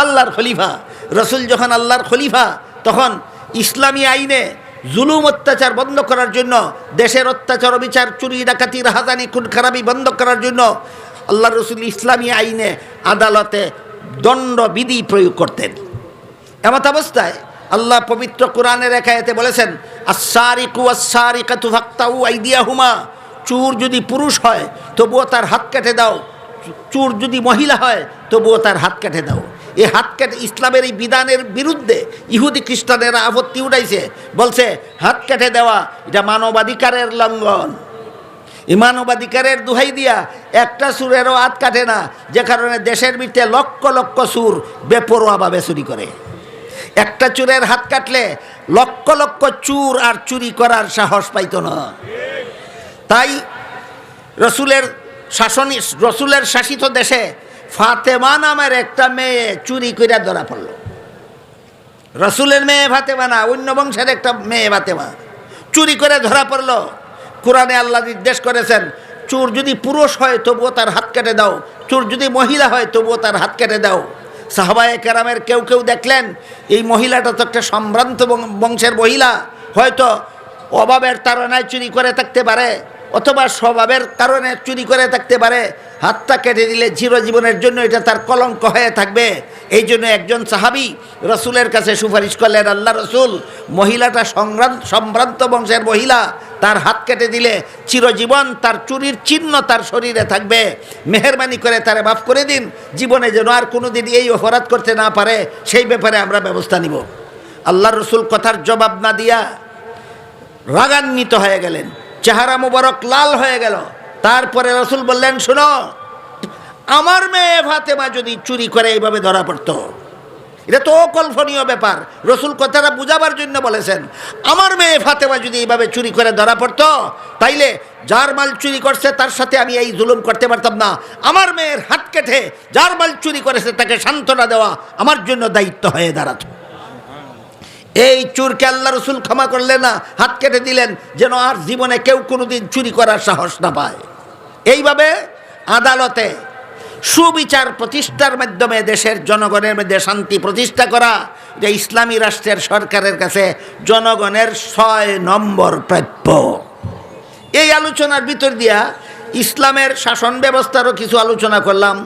আল্লাহর খলিফা। রসুল যখন আল্লাহর খলিফা, তখন ইসলামী আইনে জুলুম অত্যাচার বন্ধ করার জন্য, দেশের অত্যাচার অবিচার, চুরি ডাকাতি রাহাজানি খুন খারাপি বন্ধ করার জন্য আল্লাহ রসুল ইসলামী আইনে আদালতে দণ্ডবিধি প্রয়োগ করতেন। এমত অবস্থায় আল্লাহ পবিত্র কোরআনের এক আয়াতে বলেছেন, আস-সারিকু ওয়াস-সারিকাতু ফাকতাউ আইদিয়াহুমা, চোর যদি পুরুষ হয় তবুও তার হাত কেটে দাও, চোর যদি মহিলা হয় তবুও তার হাত কেটে দাও। এই হাত কেটে ইসলামের এই বিধানের বিরুদ্ধে ইহুদি খ্রিস্টানেরা আপত্তি উঠাইছে, বলছে হাত কেটে দেওয়া এটা মানবাধিকারের লঙ্ঘন। এই মানবাধিকারের দোহাই দিয়া একটা চোরেরও হাত কাটে না, যে কারণে দেশের ভিতরে লক্ষ লক্ষ চোর বেপরোয়াভাবে চুরি করে। একটা চোরের হাত কাটলে লক্ষ লক্ষ চোর আর চুরি করার সাহস পাইত না। তাই রসুলের শাসিত দেশে ফাতেমা নামের একটা মেয়ে চুরি করে ধরা পড়ল। রসুলের মেয়ে ফাতেমা না, অন্য বংশের একটা মেয়ে ফাতেমা চুরি করে ধরা পড়ল। কোরআনে আল্লাহ নির্দেশ করেছেন, চোর যদি পুরুষ হয় তবুও তার হাত কেটে দাও, চোর যদি মহিলা হয় তবুও তার হাত কেটে দাও। সাহাবায়ে কেরামের কেউ কেউ দেখলেন এই মহিলাটা তো একটা সম্ভ্রান্ত বংশের মহিলা, হয়তো অভাবের তাড়নায় চুরি করে থাকতে পারে অথবা স্বভাবের কারণে চুরি করে থাকতে পারে, হাতটা কেটে দিলে চিরজীবনের জন্য এটা তার কলঙ্ক হয়ে থাকবে। এই জন্য একজন সাহাবী রসুলের কাছে সুপারিশ করলেন, আল্লাহ রসুল, মহিলাটা সম্ভ্রান্ত বংশের মহিলা, তার হাত কেটে দিলে চিরজীবন তার চুরির চিহ্ন তার শরীরে থাকবে, মেহেরবানি করে তারে মাফ করে দিন, জীবনে যেন আর কোনোদিন এই অপরাধ করতে না পারে, সেই ব্যাপারে আমরা ব্যবস্থা নিব। আল্লাহ রসুল কথার জবাব না দিয়া রাগান্বিত হয়ে গেলেন, চেহারা মুবারক লাল হয়ে গেল। তারপরে রসুল বললেন, শোনো, আমার মেয়ে ফাতেমা যদি চুরি করে এইভাবে ধরা পড়তো, এটা তো অকল্পনীয় ব্যাপার, রসুল কথাটা বুঝাবার জন্য বলেছেন, আমার মেয়ে ফাতেমা যদি এইভাবে চুরি করে ধরা পড়তো, তাইলে যার মাল চুরি করছে তার সাথে আমি এই জুলুম করতে পারতাম না। আমার মেয়ের হাত কেটে যার মাল চুরি করেছে তাকে সান্ত্বনা দেওয়া আমার জন্য দায়িত্ব হয়ে দাঁড়াতো। এই চোরকে আল্লাহ রসুল ক্ষমা করলেন না, হাত কেটে দিলেন, যেন আর জীবনে কেউ কোনোদিন চুরি করার সাহস না পায়। এইভাবে আদালতে সুবিচার প্রতিষ্ঠার মাধ্যমে দেশের জনগণের মধ্যে শান্তি প্রতিষ্ঠা করা, যে ইসলামী রাষ্ট্রের সরকারের কাছে জনগণের 6 নম্বর প্রাপ্য। এই আলোচনার ভিতর দিয়া ইসলামের শাসন ব্যবস্থারও কিছু আলোচনা করলাম।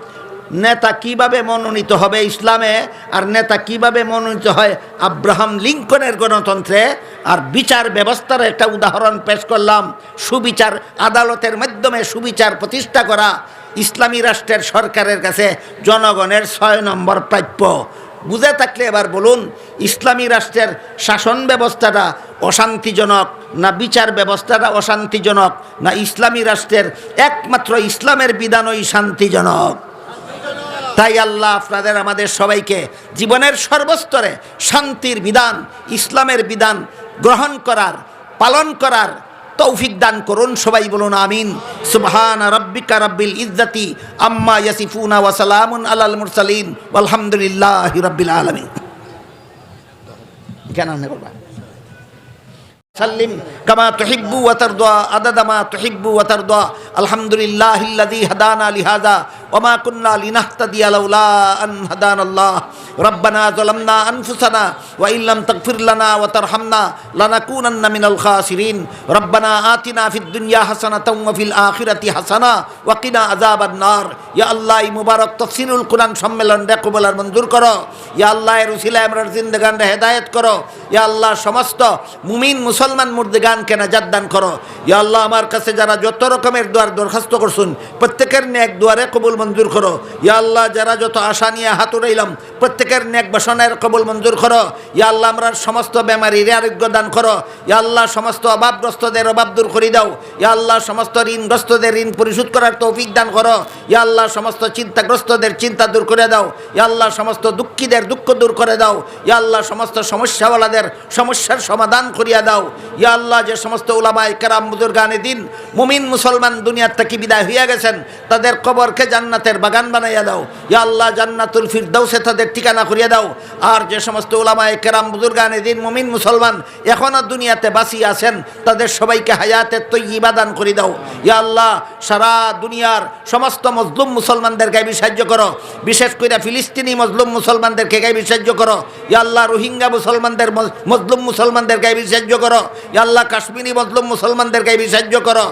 নেতা কিভাবে মনোনীত হবে ইসলামে, আর নেতা কিভাবে মনোনীত হয় আব্রাহাম লিঙ্কনের গণতন্ত্রে, আর বিচার ব্যবস্থার একটা উদাহরণ পেশ করলাম। সুবিচার আদালতের মাধ্যমে সুবিচার প্রতিষ্ঠা করা ইসলামী রাষ্ট্রের সরকারের কাছে জনগণের 6 নম্বর প্রাপ্য। বুঝে থাকলে এবার বলুন, ইসলামী রাষ্ট্রের শাসন ব্যবস্থাটা অশান্তিজনক না বিচার ব্যবস্থাটা অশান্তিজনক, না ইসলামী রাষ্ট্রের একমাত্র ইসলামের বিধানই শান্তিজনক? তাই আল্লাহ আপনাদের আমাদের সবাইকে জীবনের সর্বস্তরে শান্তির বিধান, ইসলামের বিধান গ্রহণ করার, পালন করার তৌফিক দান করুন। সবাই বলুন আমিন। সুবহান রাব্বিকা রাব্বিল ইজ্জাতি আম্মা ইয়াসিফুনা ওয়া সালামুন আলাল মুরসালিন ওয়ালহামদুলিল্লাহি রাব্বিল আলামিন। কেন না বলবা সাল্লিম কামা তুহিব্বু ওয়া তারদা আদাদা মা তুহিব্বু ওয়া তারদা আলহামদুলিল্লাহিল্লাযী হাদানা লিহাযা ওয়া মা কুন্না লিনাহতাদিয়া লাউলা আন হাদানাল্লাহ রব্বানা যালামনা আনফুসানা ওয়া ইল্লাম তাগফির লানা ওয়া তারহামনা লানাকুনান্না মিনাল খাসিরিন রব্বানা আতিনা ফিদ দুনিয়া হাসানাতাও ওয়া ফিল আখিরাতি হাসানা ওয়া কিনা আযাবান নার। ইয়া আল্লাহ, এই মুবারক তাফসীরুল কুরআন সম্মেলনকে কবুল আর মঞ্জুর করো। ইয়া আল্লাহ, এর উসিলায় আমরার জিন্দেগানকে হেদায়েত করো। ইয়া আল্লাহ, সমস্ত মুমিন মুসলমান মুর্দিগানকে নাজাত দান করো। ইয়া আল্লাহ, আমার কাছে যারা যত রকমের দোয়ার দরখাস্ত করছেন প্রত্যেকের নেক দোয়ারে কবুল মঞ্জুর করো। ইয়া আল্লাহ, যারা যত আশা নিয়ে হাত উঠাইলাম প্রত্যেকের নেক বাসনার কবুল মঞ্জুর করো। ইয়া আল্লাহ, আমরা সমস্ত বেমারির আরোগ্য দান করো। ইয়া আল্লাহ, সমস্ত অভাবগ্রস্তদের অভাব দূর করে দাও। ইয়া আল্লাহ, সমস্ত ঋণগ্রস্তদের ঋণ পরিশোধ করার তৌফিক দান করো। ইয়া আল্লাহ, সমস্ত চিন্তাগ্রস্তদের চিন্তা দূর করে দাও। ইয়া আল্লাহ, সমস্ত দুঃখীদের দুঃখ দূর করে দাও। ইয়া আল্লাহ, সমস্ত সমস্যাওয়ালাদের সমস্যার সমাধান করিয়া দাও। ইয়া আল্লাহ, যে সমস্ত উলামায়ে কেরাম বুজুর্গানে দিন মুমিন মুসলমান দুনিয়ার থেকে বিদায় হইয়া গেছেন, তাদের কবরকে জান্নাতের বাগান বানাইয়া দাও। ইয়া আল্লাহ, জান্নাতুল ফিরদাউসে তাদের ঠিকানা আনা করিয়া দাও। আর যে সমস্ত উলামায়ে কেরাম বুজুর্গানে দিন মুমিন মুসলমান এখনও দুনিয়াতে বাঁচিয়ে আছেন তাদের সবাইকে হায়াতের তৈয়্যিবা দান করে দাও। ইয়া আল্লাহ, সারা দুনিয়ার সমস্ত মজলুম মুসলমানদেরকে সাহায্য করো, বিশেষ করে ফিলিস্তিনি মজলুম মুসলমানদেরকে সাহায্য করো। ইয়া আল্লাহ, রোহিঙ্গা মুসলমানদের মজলুম মুসলমানদেরকে সাহায্য করো। ইয়া আল্লাহ, কাশ্মীরি মজলুম মুসলমানদেরকে সাহায্য করো।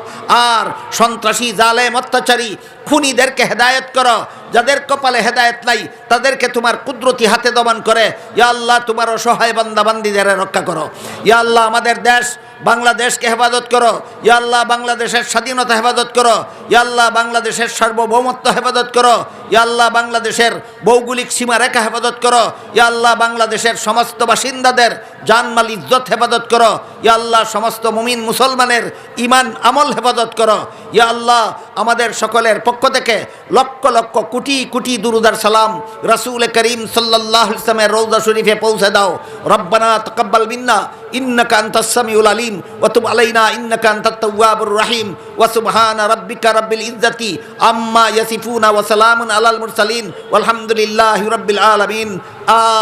আর সন্ত্রাসী জালেম অত্যাচারী খুনিদেরকে হেদায়েত করো। যাদের কপালে হেদায়েত নাই তাদেরকে তোমার কুদরতি হাতে দমন করে ইয়া আল্লাহ তোমার অসহায় বান্দা বান্দীদের রক্ষা করো। ইয়া আল্লাহ, আমাদের দেশ বাংলাদেশকে হেফাজত করো। ইয়া আল্লাহ, বাংলাদেশের স্বাধীনতা হেফাজত করো। ইয়া আল্লাহ, বাংলাদেশের সার্বভৌমত্ব হেফাজত করো। ইয়া আল্লাহ, বাংলাদেশের ভৌগোলিক সীমারেখা হেফাজত করো। ইয়া আল্লাহ, বাংলাদেশের সমস্ত বাসিন্দাদের জানমাল ইজ্জত হেফাজত করো। ইয়া আল্লাহ, সমস্ত মুমিন মুসলমানের ঈমান আমল হেফাজত করো। ইয়া আল্লাহ, আমাদের সকলের পক্ষ থেকে লক্ষ লক্ষ কোটি কোটি দুরুদ আর সালাম রাসূল করিম সাল্লাল্লাহু আলাইহি ওয়াসাল্লামের রওজা শরীফে পৌঁছে দাও। রব্বানা তাকাব্বাল মিন্না ইন্নাকা আনতাস সামিউল আলিম ওয়া তুব আলাইনা ইন্নাকা আনতাত তাওয়াবুর রহিম ওয়া সুবহানা রাব্বিকা রাব্বিল ইজ্জাতি আম্মা ইয়াসিফুনা ওয়া সালামুন আলাল মুরসালিন ওয়ালহামদুলিল্লাহি রাব্বিল আলামিন।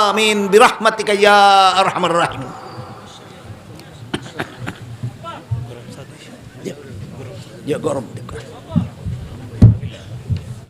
আমিন বিরহমাতিকা ইয়া আরহামার রাহিমিন। গরম